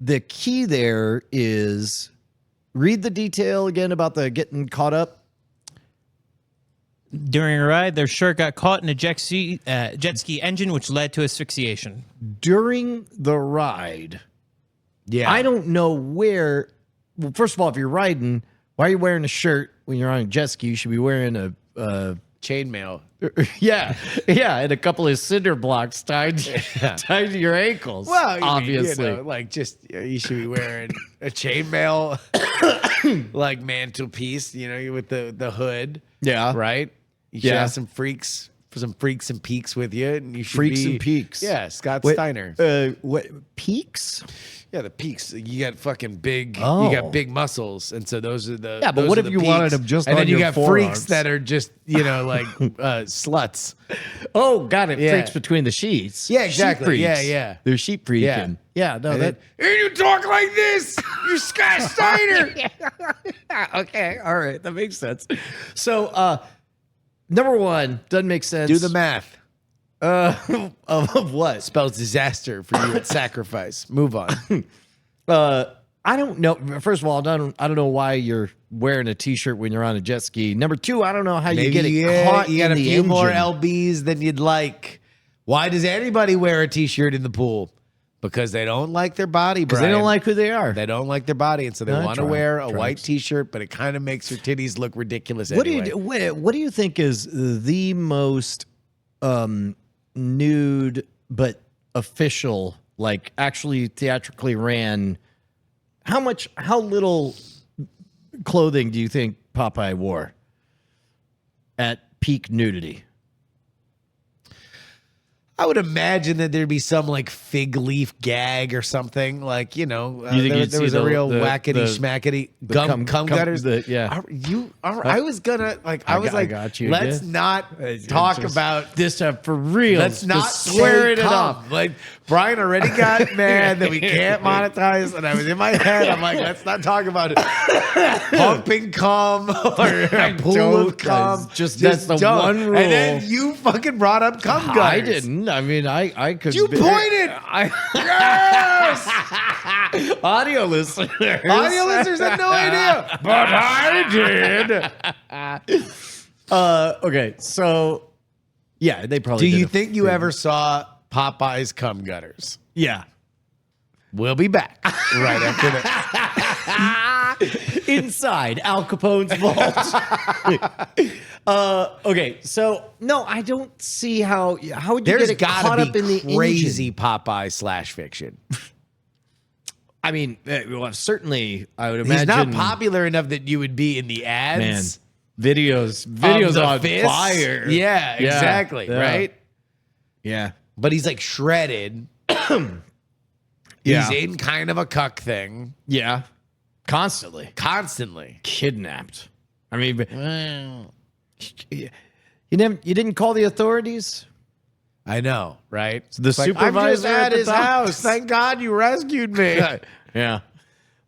the key there is read the detail again about the getting caught up. During a ride, their shirt got caught in a jet ski engine, which led to asphyxiation. During the ride. Yeah. I don't know where. Well, first of all, if you're riding, why are you wearing a shirt when you're on a jet ski? You should be wearing a chainmail. Yeah, and a couple of cinder blocks tied to your ankles. Well, obviously, you should be wearing a chainmail, like mantelpiece. With the hood. Yeah, right. You should have some freaks and peaks with you, and you should and peaks. Yeah, Scott Steiner. What peaks? Yeah, the peaks. You got fucking big. Oh. You got big muscles, and so those are the. Yeah, but what if you wanted them just and on then you your got forearms? freaks that are just like sluts. Oh, got it. Yeah. Freaks between the sheets. Yeah, exactly. Sheep freaks. Yeah. They're sheep freaking. Yeah. No, And you talk like this. You're Scott Steiner. Okay, all right, that makes sense. So, number one doesn't make sense. Do the math. Of what? Spells disaster for you at sacrifice. Move on. I don't know. First of all, I don't know why you're wearing a t-shirt when you're on a jet ski. Number two, I don't know how you get it caught you got in a the few more engine. lbs than you'd like. Why does anybody wear a t-shirt in the pool? because they don't like their body, Because they don't like who they are. They don't like their body, and so they No, want to try- wear a try. white T-shirt, but it kind of makes their titties look ridiculous What anyway. what do you think is the most nude but official, like actually theatrically ran? How little clothing do you think Popeye wore at peak nudity? I would imagine that there'd be some like fig leaf gag or something, like You think you'd there was see a real the wackety schmackety cum gutters. Yeah. I was gonna like. I was I like, got you let's again. not talk Just about. this stuff for real. Let's not Just swear it cum. up. Like Brian already got mad that we can't monetize, and I was in my head. I'm like, let's not talk about it. Pumping cum or a pool of cum. That's the don't. one rule. And then you fucking brought up cum gutters. I didn't. I mean, I could. You pointed. Yes. Audio listeners. Audio listeners had no idea, but I did. Okay, so yeah, they probably. Do did you a think you thing. ever saw Popeye's cum gutters? Yeah. We'll be back right after that. Inside Al Capone's vault. Okay, so no, I don't see how would you There's get it caught got up to in be the crazy engine? Popeye / fiction. I mean, well, certainly, I would He's imagine. not popular enough that you would be in the ads. Man, videos of the on fists. fire. Yeah, exactly. yeah. Right. Yeah, But he's like shredded. yeah, He's in kind of a cuck thing yeah. Constantly constantly. kidnapped. I mean, Well, you didn't call the authorities. I know, right? The It's like, I'm supervisor just at the his top? house. Thank God you rescued me. Yeah.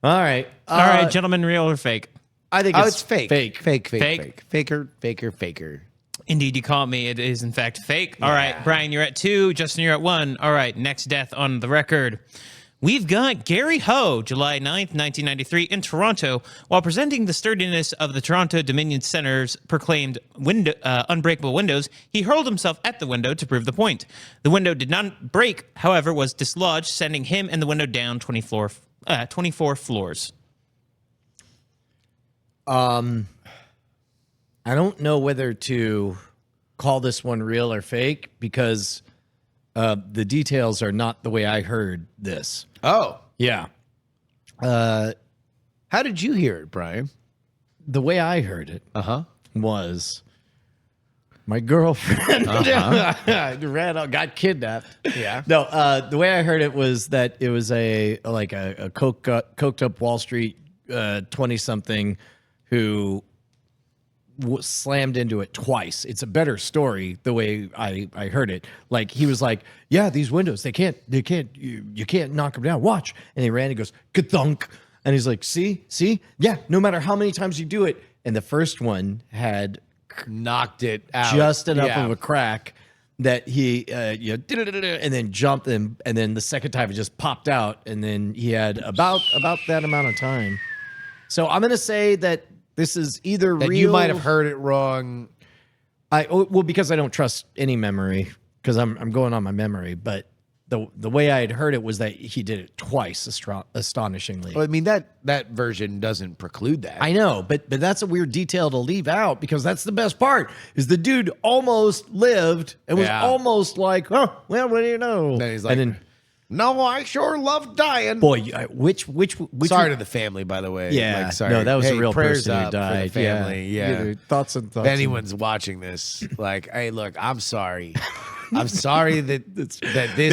All right. All right, gentlemen, real or fake? I think Oh, it's it's fake. Fake. Fake. Fake? Faker. Indeed, you caught me. It is, in fact, fake. All right, Brian, you're at 2. Justin, you're at 1. All right, next death on the record. We've got Gary Ho, July 9th, 1993, in Toronto. While presenting the sturdiness of the Toronto Dominion Center's proclaimed unbreakable windows, he hurled himself at the window to prove the point. The window did not break, however, was dislodged, sending him and the window down 24 floors. I don't know whether to call this one real or fake because the details are not the way I heard this. Oh, Yeah. how did you hear it, Brian? The way I heard it was my girlfriend got kidnapped. Yeah. No, the way I heard it was that it was a coked up Wall Street 20-something who slammed into it twice. It's a better story the way I heard it. Like he was like, yeah, these windows, you can't knock them down. Watch. And he ran, he goes, ka-thunk. And he's like, see, yeah, no matter how many times you do it. And the first one had Knocked it out. just enough Yeah. of a crack that he and then jumped and then the second time it just popped out and then he had about that amount of time. So I'm gonna say that this is either That real. you might have heard it wrong. Because I don't trust any memory because I'm going on my memory, but the way I had heard it was that he did it twice, astonishingly. Well, I mean that version doesn't preclude that. I know, but that's a weird detail to leave out because that's the best part. Is the dude almost lived and was Yeah. almost like, oh, well, what do you know? Then he's like, and then, no, I sure love dying. boy, which Sorry to the family, by the way. yeah, Like, sorry. no, that was Hey, a real prayers person who up for the died. family. Yeah. Thoughts. If anyone's watching this, like, hey, look, I'm sorry. I'm sorry that this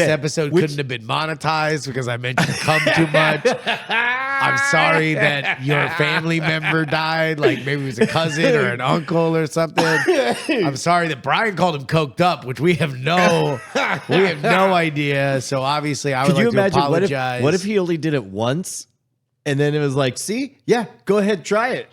episode couldn't have been monetized because I mentioned cum too much. I'm sorry that your family member died, like maybe it was a cousin or an uncle or something. I'm sorry that Brian called him coked up, which we have no idea. So obviously, I would Could you like to imagine apologize. what if he only did it once, and then it was like, see, yeah, go ahead, try it,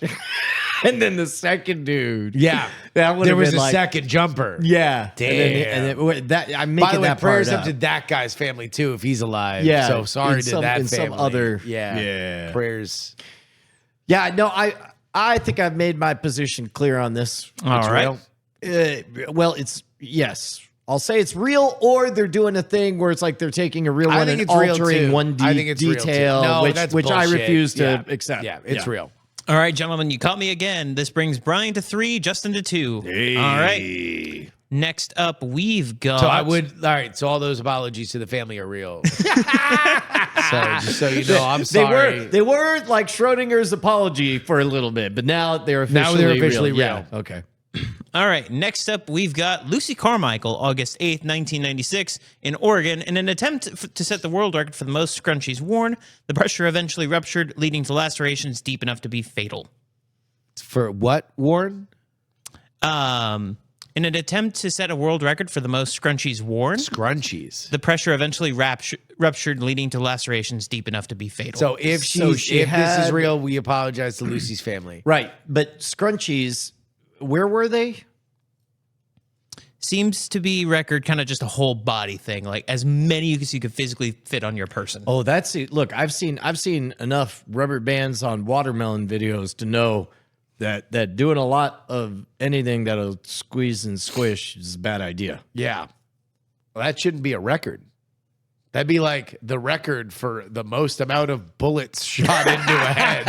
and then the second dude, Yeah, that would there have was been a like, second jumper. Yeah, Damn. and then that I'm By making the way, that prayers part up to that guy's family too, if he's alive. Yeah, So sorry in to some- that in some family. other- yeah, yeah. Prayers. Yeah, no, I think I've made my position clear on this. All right. Real. Well, it's yes, I'll say it's real, or they're doing a thing where it's like they're taking a real I one think and it's real, altering too. one I think it's real, too. detail, No, that's which I bullshit. refuse to Yeah. accept. Yeah, it's real. All right, gentlemen, you caught me again. This brings Brian to 3, Justin to 2. Hey. All right. Next up, we've got. So I would. All right. So all those apologies to the family are real. So just so you know, I'm sorry. They were like Schrodinger's apology for a little bit, but now they're officially real. real. Yeah. Okay. All right, next up, we've got Lucy Carmichael, August 8th, 1996, in Oregon. In an attempt to set the world record for the most scrunchies worn, the pressure eventually ruptured, leading to lacerations deep enough to be fatal. For what, Warren? In an attempt to set a world record for the most scrunchies worn, Scrunchies. the pressure eventually ruptured, leading to lacerations deep enough to be fatal. So if this is real, we apologize to Lucy's family. Right, but scrunchies, where were they? Seems to be record kind of just a whole body thing, like as many as you could physically fit on your person. Oh, that's it. Look, I've seen enough rubber bands on watermelon videos to know that doing a lot of anything that'll squeeze and squish is a bad idea. Yeah. Well, that shouldn't be a record. That'd be like the record for the most amount of bullets shot into a head.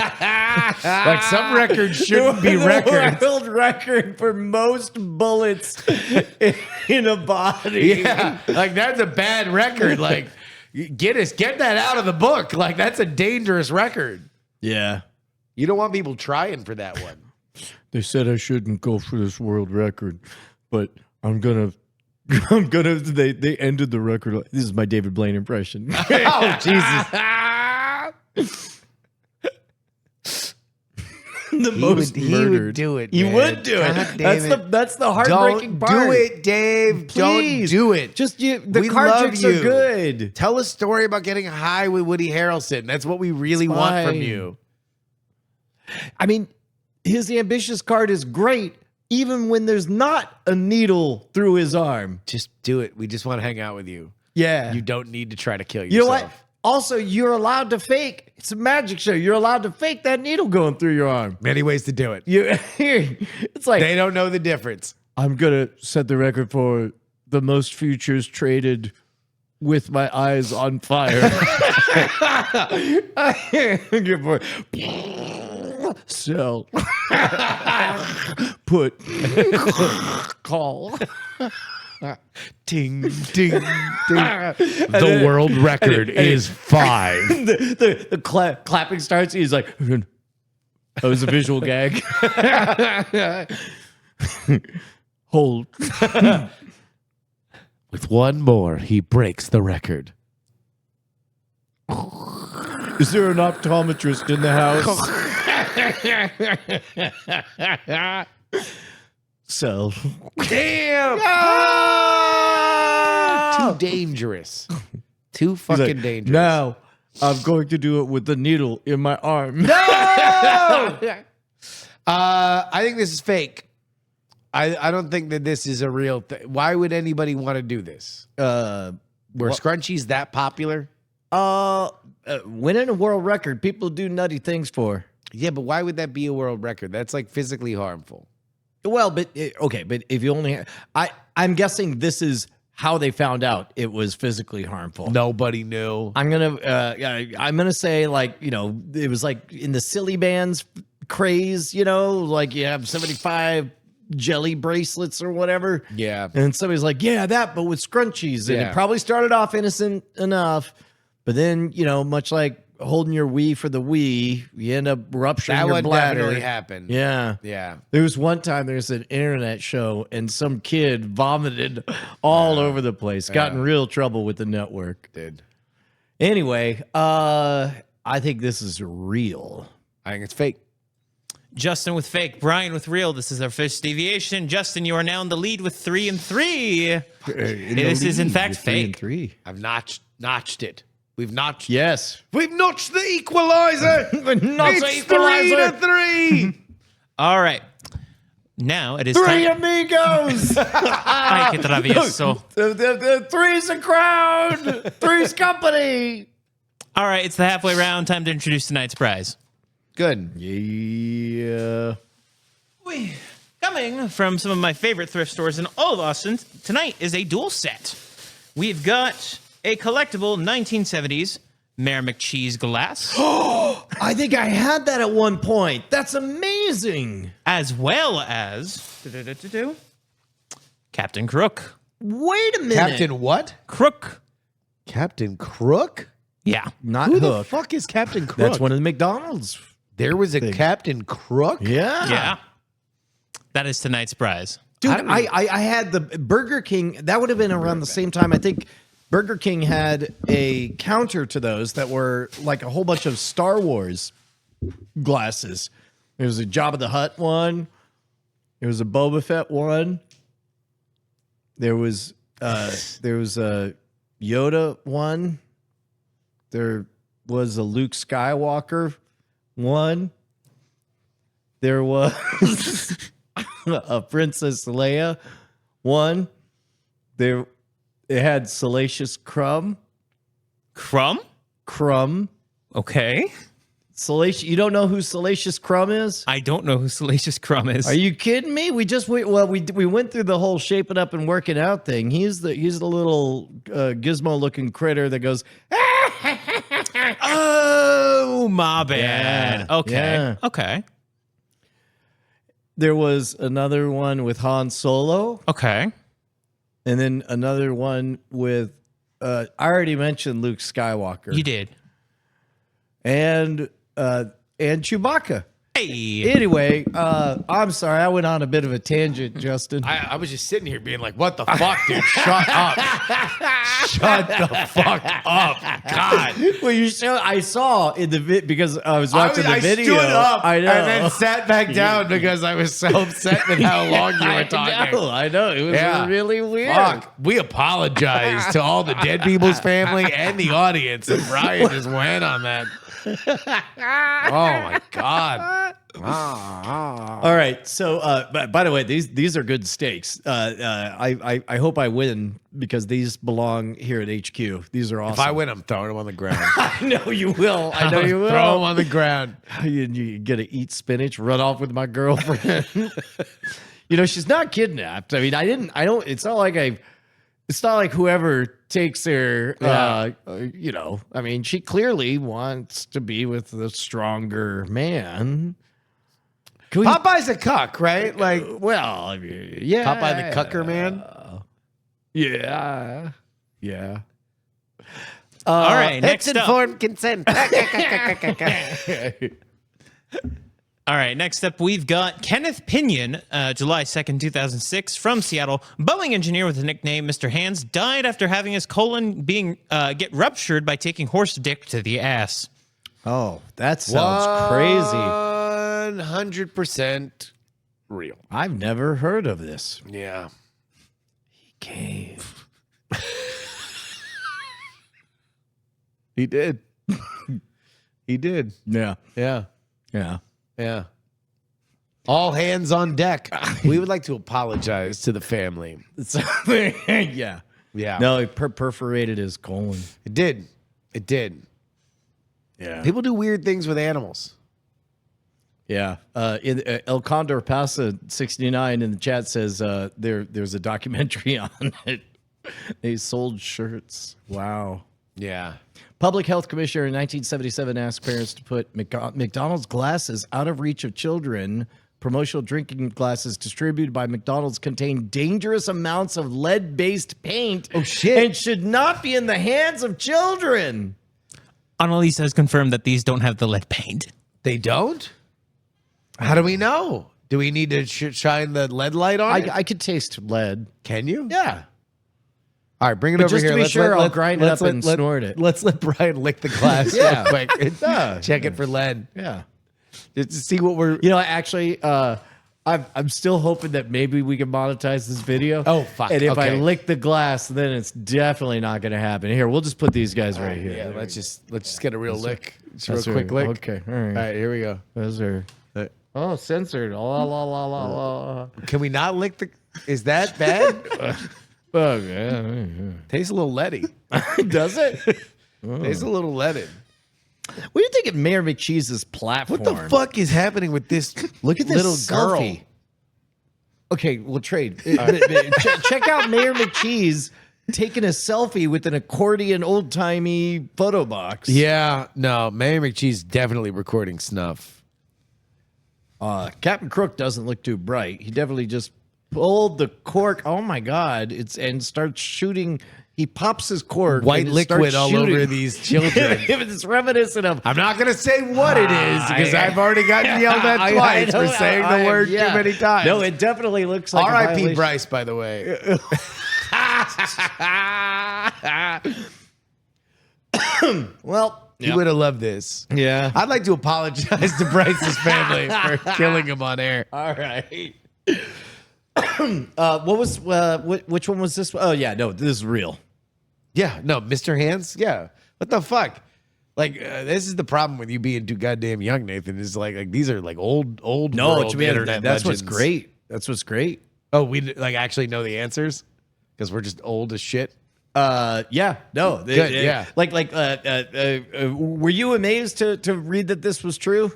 Like some records shouldn't be records. The world record for most bullets in a body. Yeah, like that's a bad record. Like get that out of the book. Like that's a dangerous record. Yeah. You don't want people trying for that one. They said I shouldn't go for this world record, but they ended the record. This is my David Blaine impression. Oh, Jesus. He would do it. He would do it. That's the heartbreaking Don't part. do it, Dave. Please. Don't do it. Just the We card love tricks are you. good. Tell a story about getting high with Woody Harrelson. That's what we really want from fine. you. I mean, his ambitious card is great, even when there's not a needle through his arm. Just do it. We just want to hang out with you. Yeah. You don't need to try to kill yourself. You know what? Also, you're allowed to fake. It's a magic show. You're allowed to fake that needle going through your arm. Many ways to do it. It's like, They don't know the difference. I'm going to set the record for the most futures traded with my eyes on fire. Sell. Put. Call. Ting, ting, ting. The world record is 5. The clapping starts. He's like, that was a visual gag. Hold. With one more, he breaks the record. Is there an optometrist in the house? So. Damn! Too dangerous. Too fucking dangerous. Now, I'm going to do it with the needle in my arm. No! I think this is fake. I don't think that this is a real thing. Why would anybody want to do this? Were scrunchies that popular? Winning a world record, people do nutty things for. Yeah, but why would that be a world record? That's like physically harmful. Well, but okay, but if you only, I'm guessing this is how they found out it was physically harmful. Nobody knew. I'm gonna say, like, you know, it was like in the silly bands craze, you know, like you have 75 jelly bracelets or whatever. Yeah. And somebody's like, yeah, that, but with scrunchies. And Yeah. it probably started off innocent enough, but then, you know, much like holding your Wii for the Wii, you end up rupturing That your would bladder. definitely happen. Yeah. Yeah. There was one time there's an internet show and some kid vomited all over the place. Got in real trouble with the network. Dude. Anyway, I think this is real. I think it's fake. Justin with fake, Brian with real. This is our first deviation. Justin, you are now in the lead with 3 and 3. This is in fact fake. 3. I've notched it. We've notched. Yes. We've notched the equalizer. It's 3 to 3. All right. Now it is 3 time. amigos. Ay, qué travieso. the three's a crowd. Three's company. All right, it's the halfway round. Time to introduce tonight's prize. Good. Yeah. Coming from some of my favorite thrift stores in all of Austin, tonight is a dual set. We've got a collectible 1970s Mayor McCheese glass, I think I had that at one point. That's amazing. as well as Captain Crook. Wait a minute. Captain what? Crook. Captain Crook? Yeah. Not Who Hook. the fuck is Captain Crook? That's one of the McDonald's. There was a Captain Crook? Yeah. Yeah. That is tonight's prize. Dude, I had the Burger King. That would have been around the same time. I think Burger King had a counter to those that were like a whole bunch of Star Wars glasses. There was a Jabba the Hutt one. There was a Boba Fett one. There was a Yoda one. There was a Luke Skywalker one. There was a Princess Leia one. It had Salacious Crumb. Crumb? Okay. Salacious. You don't know who Salacious Crumb is? I don't know who Salacious Crumb is. Are you kidding me? We went through the whole shaping up and working out thing. He's the little gizmo looking critter that goes. Oh, my bad. Yeah, Okay. yeah. Okay. There was another one with Han Solo, Okay. and then another one with. I already mentioned Luke Skywalker. You did. and Chewbacca. Hey. Anyway, I'm sorry, I went on a bit of a tangent, Justin. I was just sitting here being like, what the fuck, dude? Shut up. Shut the fuck up. God. Well, I saw in the because I was watching the video. I stood up I know. and then sat back down because I was so upset with how long you were talking. I know. It was Yeah. really weird. Fuck. We apologize to all the dead people's family and the audience. And Brian just went on that. Oh my God. All right. So, by the way, these are good steaks. I hope I win because these belong here at HQ. These are awesome. If I win, I'm throwing them on the ground. I know you will. I know you will. Throw them on the ground. You gonna eat spinach, run off with my girlfriend. She's not kidnapped. I mean, it's not like whoever takes her, I mean, she clearly wants to be with the stronger man. Popeye's a cuck, right? Like, Well, yeah. Popeye the cucker man. Yeah. Yeah. All right. Next up. Informed consent. All right, next up, we've got Kenneth Pinion, July 2nd, 2006, from Seattle. Boeing engineer with the nickname Mr. Hands died after having his colon get ruptured by taking horse dick to the ass. Oh, that sounds crazy. 100% real. I've never heard of this. Yeah. He came. He did. He did. Yeah. Yeah. Yeah. Yeah. All hands on deck. We would like to apologize to the family. Yeah. Yeah. No, he perforated his colon. It did. It did. Yeah. People do weird things with animals. Yeah. El Condor Pasa 69 in the chat says there's a documentary on it. They sold shirts. Wow. Yeah. Public Health Commissioner in 1977 asked parents to put McDonald's glasses out of reach of children. Promotional drinking glasses distributed by McDonald's contain dangerous amounts of lead-based paint. Oh, shit. And should not be in the hands of children. Annalise has confirmed that these don't have the lead paint. They don't? How do we know? Do we need to shine the lead light on it? I could taste lead. Can you? Yeah. All right, bring it But over just here. to be sure, I'll grind it up and snort it. Let's let Brian lick the glass Yeah. real quick. Yeah. Check it for lead. Yeah. Just to see what we're... Actually, I'm still hoping that maybe we can monetize this video. Oh, fuck. And if I Okay. lick the glass, then it's definitely not going to happen. Here, we'll just put these guys right here. Yeah, let's just get a real lick. Just a That's real quick right. lick. Okay, all right. All right, here we go. Those are censored. La, la, la, la, la. Can we not lick the... Is that bad? Okay. Tastes a little leady. Does it? Tastes a little leaded. What do you think of Mayor McCheese's platform? What the fuck is happening with this Look at this little selfie. girl? Okay, we'll trade. Check out Mayor McCheese taking a selfie with an accordion old-timey photo box. Yeah, no, Mayor McCheese definitely recording snuff. Captain Crook doesn't look too bright. He definitely just pulled the cork. Oh my God! And starts shooting. He pops his cork. White and it liquid starts all shooting. over these children. It's reminiscent of. I'm not going to say what it is because I've already gotten yelled at twice for saying the word too many times. No, it definitely looks like R.I.P. Bryce, by the way. Well, You would have loved this. yeah. I'd like to apologize to Bryce's family for killing him on air. All right. What was which one was this? Oh yeah, no, this is real. Yeah, no, Mr. Hands. Yeah, what the fuck? Like, this is the problem with you being too goddamn young, Nathan. Is like these are like old No, world internet that's what's legends. great. That's what's great. Oh, we like actually know the answers because we're just old as shit. Yeah, no, Good, yeah. were you amazed to read that this was true?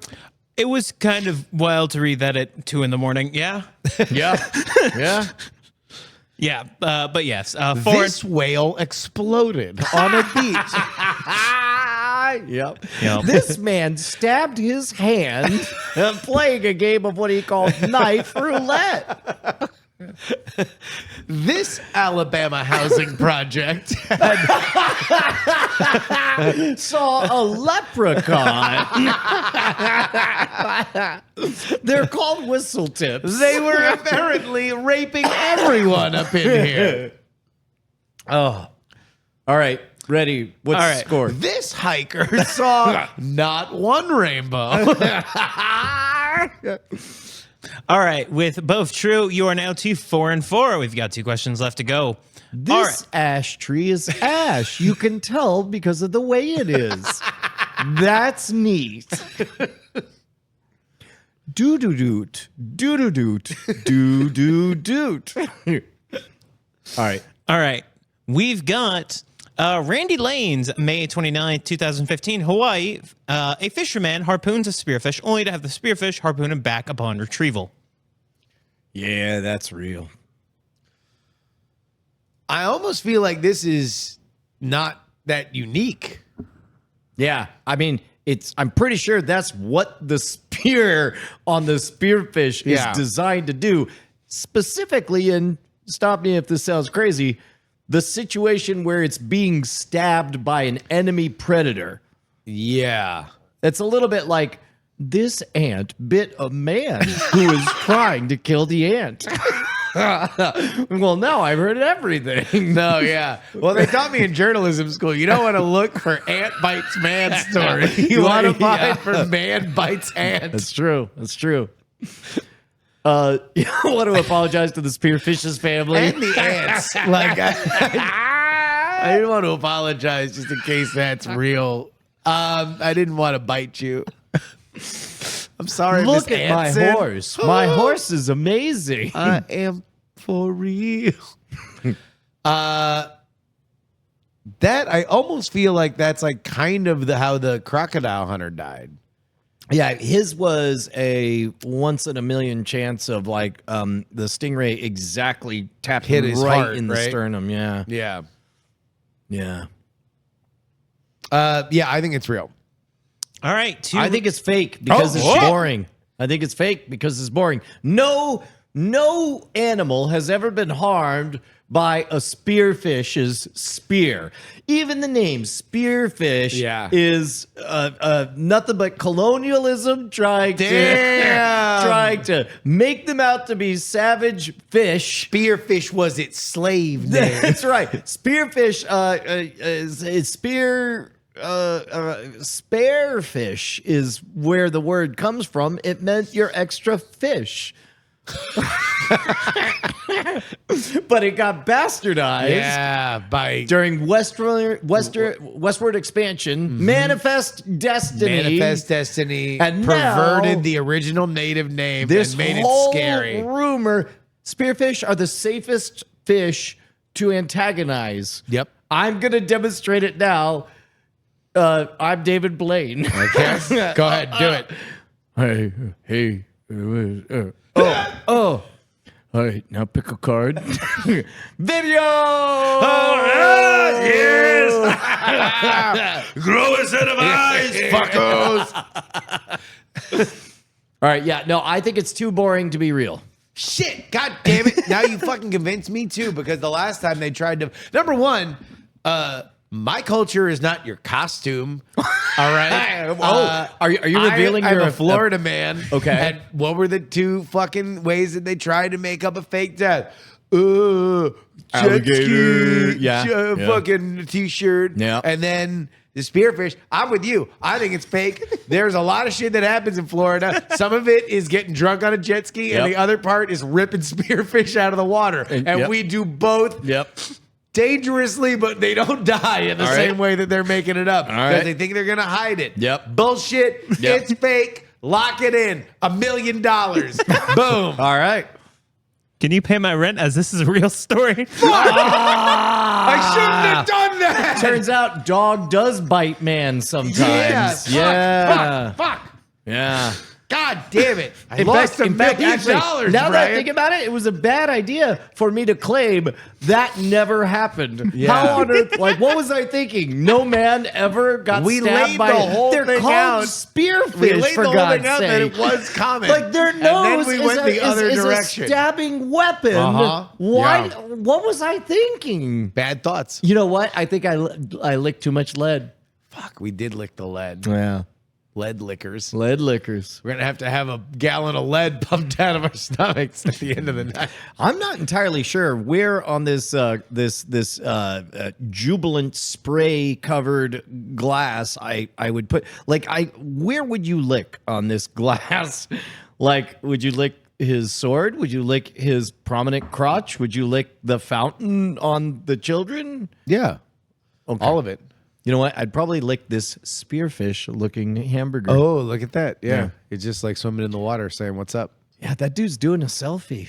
It was kind of wild to read that at 2 a.m. Yeah. Yeah, yeah. Yeah. But yes. This whale exploded on a beach. Yep. Yep. This man stabbed his hand playing a game of what he called knife roulette. This Alabama housing project Saw a leprechaun. They're called whistle tips. they were apparently raping everyone up in here. Oh, all right. Ready? What's All the right. score? This hiker saw not one rainbow. All right. With both true, you are now to 4 and 4. We've got 2 questions left to go. This All right. ash tree is ash. You can tell because of the way it is. That's neat. Doo doo doot. Doo doo doot. Doo doo doot. All right. All right. We've got Randy Lane's May 29, 2015, Hawaii. A fisherman harpoons a spearfish only to have the spearfish harpoon him back upon retrieval. Yeah, that's real. I almost feel like this is not that unique. Yeah, I mean, I'm pretty sure that's what the spear on the spearfish Yeah. is designed to do. Specifically, and stop me if this sounds crazy, the situation where it's being stabbed by an enemy predator. Yeah. That's a little bit like this ant bit a man who was trying to kill the ant. Well, now I've heard everything. No, yeah. Well, they taught me in journalism school, you don't want to look for ant bites man story. You want to find for man bites ant. That's true. That's true. I want to apologize to the spearfish's family. And the ants. Like, I didn't want to apologize just in case that's real. I didn't want to bite you. I'm sorry, Look Miss at my Anson. horse. My horse is amazing. I am for real. That I almost feel like that's like kind of how the crocodile hunter died. Yeah, his was a once in a million chance of like the stingray exactly tapped Hit him his right heart, in the right? sternum. Yeah, Yeah. yeah. Yeah, I think it's real. All right. I think it's fake because Oh, it's what? boring. I think it's fake because it's boring. No animal has ever been harmed by a spearfish's spear. Even the name spearfish Yeah. is nothing but colonialism trying to make them out to be savage fish. Spearfish was its slave name. That's right. Spearfish is spear. Sparefish is where the word comes from. It meant your extra fish. But it got bastardized Yeah, by during westward expansion. Manifest Destiny. Manifest Destiny And perverted now, the original native name this and made whole it scary. rumor. Spearfish are the safest fish to antagonize. Yep. I'm gonna demonstrate it now. I'm David Blaine. Okay. Go ahead, do it. Hey, All right, now pick a card. Video. All right, yes. Grow a set of eyes, fuckos. All right, yeah, no, I think it's too boring to be real. Shit, god damn it. Now you fucking convinced me too, because the last time they tried to, number one, my culture is not your costume. All right. Are you revealing I'm you're a Florida man? Okay. And what were the two fucking ways that they tried to make up a fake death? Jet Alligator. ski, Yeah. fucking t-shirt. Yeah. And then the spearfish. I'm with you. I think it's fake. There's a lot of shit that happens in Florida. Some of it is getting drunk on a jet ski, and Yep. the other part is ripping spearfish out of the water. And yep. we do both Yep. dangerously, but they don't die in the All right. same way that they're making it up because right. they think they're gonna hide it. Yep. Bullshit. Yep. It's fake. Lock it in. $1 million. Boom. All right. Can you pay my rent as this is a real story? I shouldn't have done that. Turns out dog does bite man sometimes. Yeah. Fuck. Yeah. God damn it. I In lost fact, $1 million, actually, now that I Brian. think about it, it was a bad idea for me to claim that never happened. Yeah. How on earth? Like, what was I thinking? No man ever got We stabbed laid by the whole They're thing called out. spearfish. We laid for the whole God's thing out sake. that it was common. Like their And nose then we is, went the other is direction. a stabbing weapon. Uh-huh. Why? Yeah. What was I thinking? Bad thoughts. You know what? I think I licked too much lead. Fuck, we did lick the lead. Yeah, Lead lickers. lead liquors. We're gonna have a gallon of lead pumped out of our stomachs at the end of the night. I'm not entirely sure where on this jubilant spray covered glass I would put, like, where would you lick on this glass? Like, would you lick his sword? Would you lick his prominent crotch? Would you lick the fountain on the children? Yeah, Okay. all of it. You know what? I'd probably lick this spearfish looking hamburger. Oh, look at that! Yeah, Yeah. it's just like swimming in the water, saying "What's up?" Yeah, that dude's doing a selfie.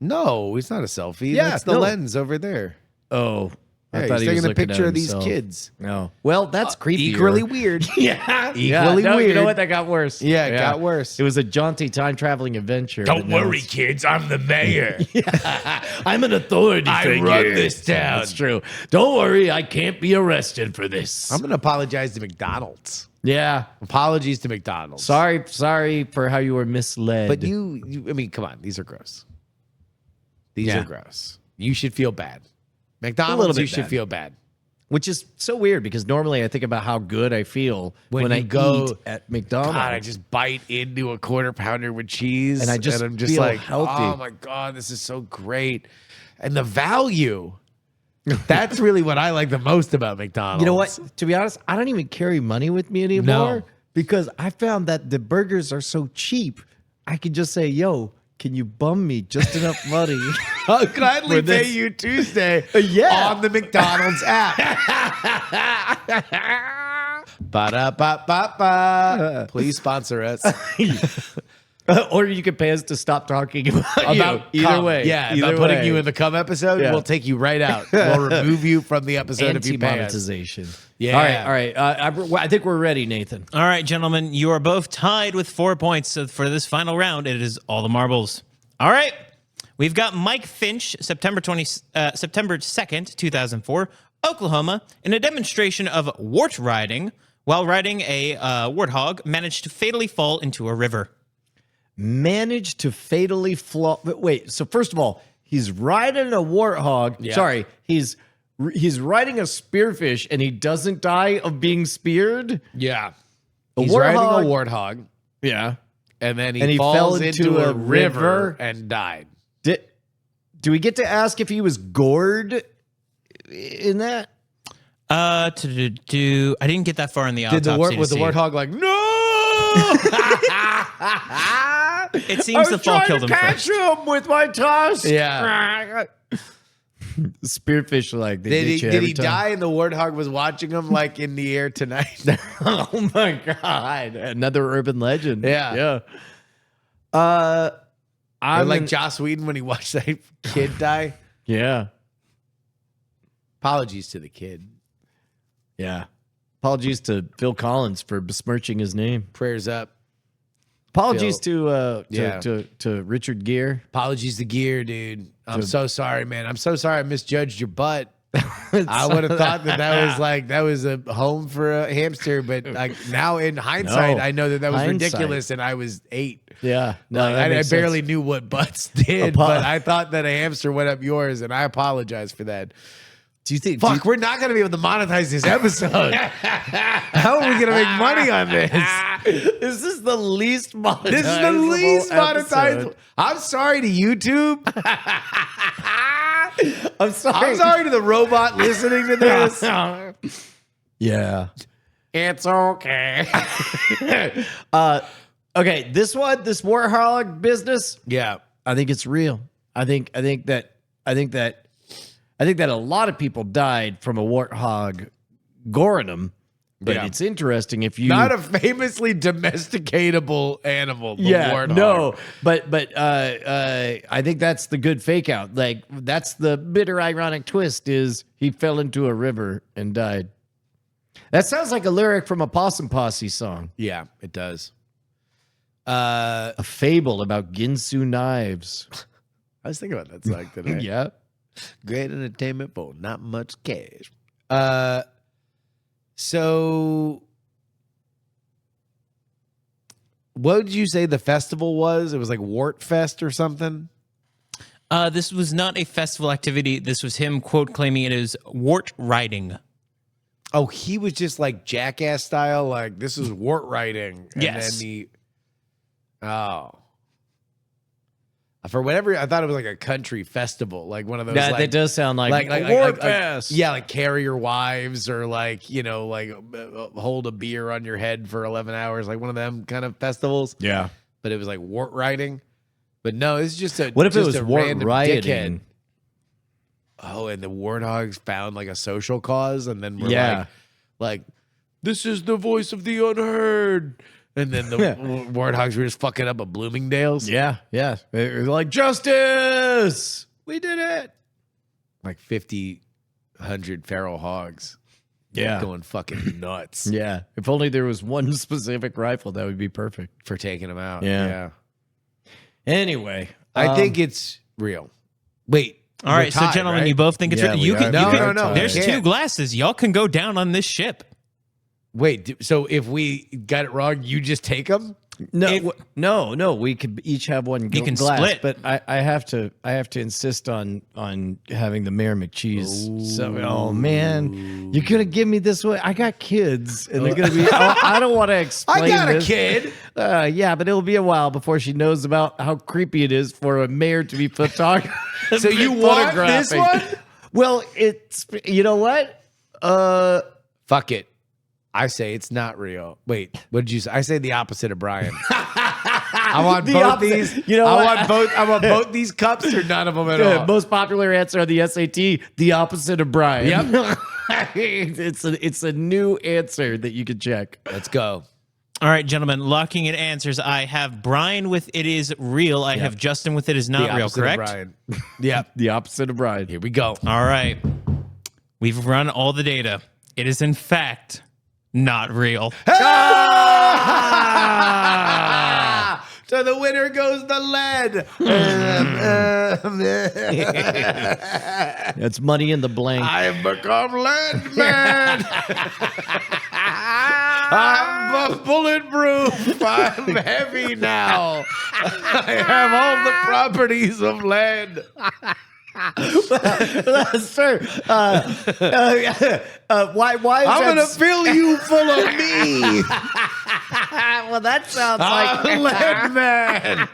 No, it's not a selfie. Yeah, That's the no. lens over there. Oh, Yeah, I thought he's he was taking a looking at picture of these himself. kids. No. Well, that's creepy. Equally weird. Yeah. Equally no, You weird. know what? That got worse. Yeah, it got worse. It was a jaunty time traveling adventure. Don't but now worry, it's- kids. I'm the mayor. I'm an authority I figure. run this town. That's true. Don't worry. I can't be arrested for this. I'm gonna apologize to McDonald's. yeah. Apologies to McDonald's. Sorry for how you were misled. But you, I mean, come on. These are gross. These Yeah. are gross. You should feel bad. A McDonald's, little bit you should bad. feel bad. Which is so weird because normally I think about how good I feel when you I go eat at McDonald's. God, I just bite into a quarter pounder with cheese, And I just I'm just feel like, healthy. oh my God, this is so great. And the value. That's really what I like the most about McDonald's. You know what? To be honest, I don't even carry money with me anymore No. because I found that the burgers are so cheap. I could just say, yo, can you bum me just enough money? I'll gladly For this- pay you Tuesday Yeah. on the McDonald's app. Ba-da-ba-ba-ba. Please sponsor us. Or you could pay us to stop talking about you. Either cum. way. Yeah, either about putting way. you in the cum episode, Yeah. we'll take you right out. We'll remove you from the episode if you pay us. Anti-monetization. Yeah. All right. I think we're ready, Nathan. All right, gentlemen, you are both tied with 4 points. So for this final round, it is all the marbles. All right. We've got Mike Finch, September 2nd, 2004, Oklahoma, in a demonstration of wart riding while riding a warthog, managed to fatally fall into a river. Managed to fatally flaw. Wait, so first of all, he's riding a warthog. Yeah. Sorry, he's riding a spearfish and he doesn't die of being speared. Yeah. A He's riding a warthog- warthog, Yeah. and then And he falls fell into into a a river river. and died. Do we get to ask if he was gored in that? I didn't get that far in the Did the autopsy. was the to see. warthog like, no? It seems the fall killed him first. him with my tusk. Yeah. Spearfish like they Did get he, you did every he time. die and the warthog was watching him like in the air tonight? Oh my god! Another urban legend. Yeah. yeah. Or I'm like Joss Whedon when he watched that kid die? yeah, Apologies to the kid. yeah. Apologies to Phil Collins for besmirching his name. Prayers up. Apologies Yeah. to Richard Gere. Apologies to Gear, dude. I'm so sorry, man. I'm so sorry I misjudged your butt. I would have thought that was a home for a hamster, but like now in hindsight, No. I know that was Hindsight. ridiculous, and I was 8. Yeah, no, Like, that I makes barely sense. knew what butts did, but I thought that a hamster went up yours, and I apologize for that. Do you think? Fuck, we're not going to be able to monetize this episode. How are we going to make money on this? This is the least monetized. This is the least monetized. episode. I'm sorry to YouTube. I'm sorry. I'm sorry to the robot listening to this. Yeah. It's okay. Okay. This warhog business. Yeah. I think it's real. I think that a lot of people died from a warthog goring them. But Yeah. it's interesting if you Not a famously domesticatable animal. The warthog. no, but I think that's the good fake out. Like that's the bitter ironic twist is he fell into a river and died. That sounds like a lyric from a Possum Posse song. Yeah, it does. A fable about Ginsu knives. I was thinking about that song today. Yeah. Great entertainment for not much cash. So what did you say the festival was? It was like Wart Fest or something? This was not a festival activity. This was him, quote, claiming it is wart riding. Oh, he was just like jackass style, like this is wart riding. And Yes. then he for whatever I thought it was like a country festival, like one of those. That does sound like like Wart Fest. yeah, like carry your wives or like hold a beer on your head for 11 hours, like one of them kind of festivals. Yeah. But it was like wart riding. But no, it's just a. What if it just was a wart random rioting? dickhead. Oh, and the warthogs found like a social cause, and then we're Yeah. like, this is the voice of the unheard. And then the warthogs were just fucking up a Bloomingdale's. Yeah, yeah. They're like, justice! We did it. Like 100 feral hogs. Yeah. Going fucking nuts Yeah. If only there was one specific rifle, that would be perfect. for taking them out. Yeah. Anyway. I think it's real. Wait. All we're right, so tied, gentlemen, right? you both think it's Yeah, real. we You are- can, no, you can, no, There's we two can't. glasses. Y'all can go down on this ship. Wait, so if we got it wrong, you just take them? No. We could each have one You can glass, split. but I have to insist on having the Mayor McCheese. So, oh man, you're gonna give me this one. I got kids, and they're gonna be. I don't want to explain. I got a this. kid. Yeah, but it'll be a while before she knows about how creepy it is for a mayor to be photographed. So you want this one? Well, it's you know what? Fuck it. I say it's not real. Wait, what did you say? I say the opposite of Brian. I want The both opposite. these. You know I what? want both these cups or none of them at all. Most popular answer on the SAT: the opposite of Brian. Yep. it's a new answer that you can check. Let's go. All right, gentlemen, locking in answers. I have Brian with it is real. I have Justin with it is The not real, opposite of correct? Brian. Yep. The opposite of Brian. Here we go. All right. We've run all the data. It is, in fact, not real. So the winner goes the lead. That's money in the blank. I've become lead man. I'm bulletproof. I'm heavy now. I have all the properties of lead. Sir, why is I'm that? gonna fill you full of me. Well, that sounds I'm lead man.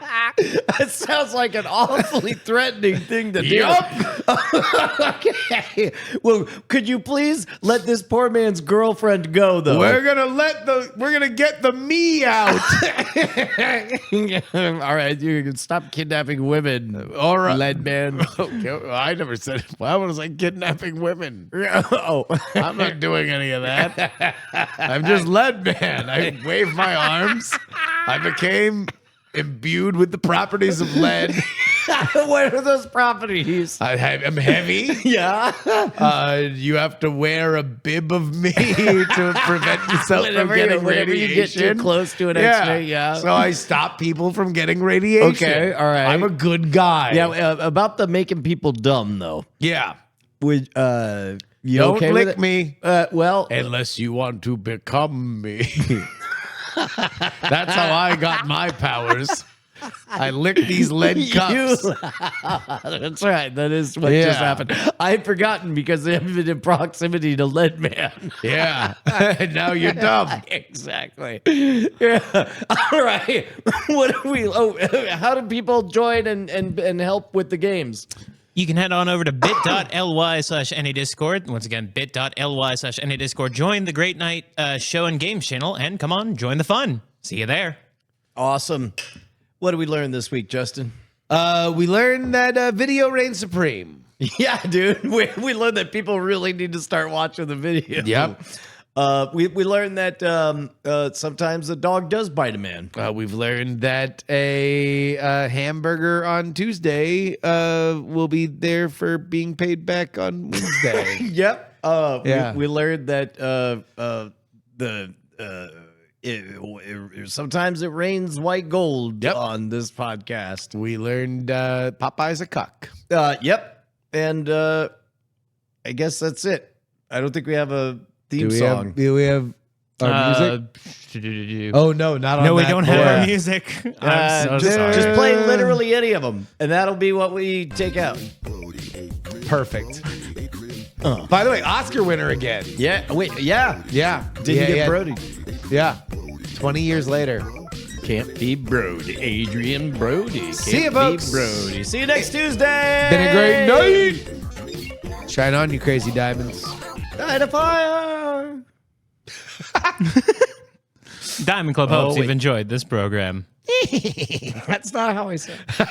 that sounds like an awfully threatening thing to do. Yup. Okay. Well, could you please let this poor man's girlfriend go, though? We're gonna get the me out. All right, you can stop kidnapping women. All right. Lead man. Okay, I never said. Why was I kidnapping women? Oh, I'm not doing any of that. I'm just lead man. I waved my arms. I became imbued with the properties of lead. What are those properties? I'm heavy. Yeah. You have to wear a bib of me to prevent yourself from getting whenever you get radiation. too close to an X-ray, yeah. So I stop people from getting radiation. Okay, all right. I'm a good guy. Yeah, about the making people dumb though. Yeah. Would you Don't okay lick with it? me. Well, Unless you want to become me. That's how I got my powers. I licked these lead cups. That's right. That is what just happened. I had forgotten because they have been in proximity to Lead Man. Yeah. Now you're dumb. Exactly. Yeah. All right. What do we? Oh, how do people join and help with the games? You can head on over to bit.ly/NADiscord. Once again, bit.ly/NADiscord. Join the Great Night Show and Games channel, and come on, join the fun. See you there. Awesome. What did we learn this week, Justin? We learned that video reigns supreme. Yeah, dude. We learned that people really need to start watching the video. Yep. We learned that sometimes a dog does bite a man. We've learned that a hamburger on Tuesday will be there for being paid back on Wednesday. Yep. Yeah. We learned that sometimes it rains white gold on this podcast. We learned Popeye's a cuck. Yep. And I guess that's it. I don't think we have a theme song. Do we have our music? Oh, no, not on No, we that don't board. have our music. I'm so sorry. Just play literally any of them, and that'll be what we take out. Perfect. By the way, Oscar winner again. Yeah. Wait. Yeah. Yeah. Didn't get Brody. Yeah. 20 years later. Can't be Brody. Adrian Brody. Can't See you, folks. be Brody. See you next Tuesday. Been a great night. Shine on, you crazy diamonds. Light a fire. Diamond Club hopes wait. you've enjoyed this program. That's not how I said it.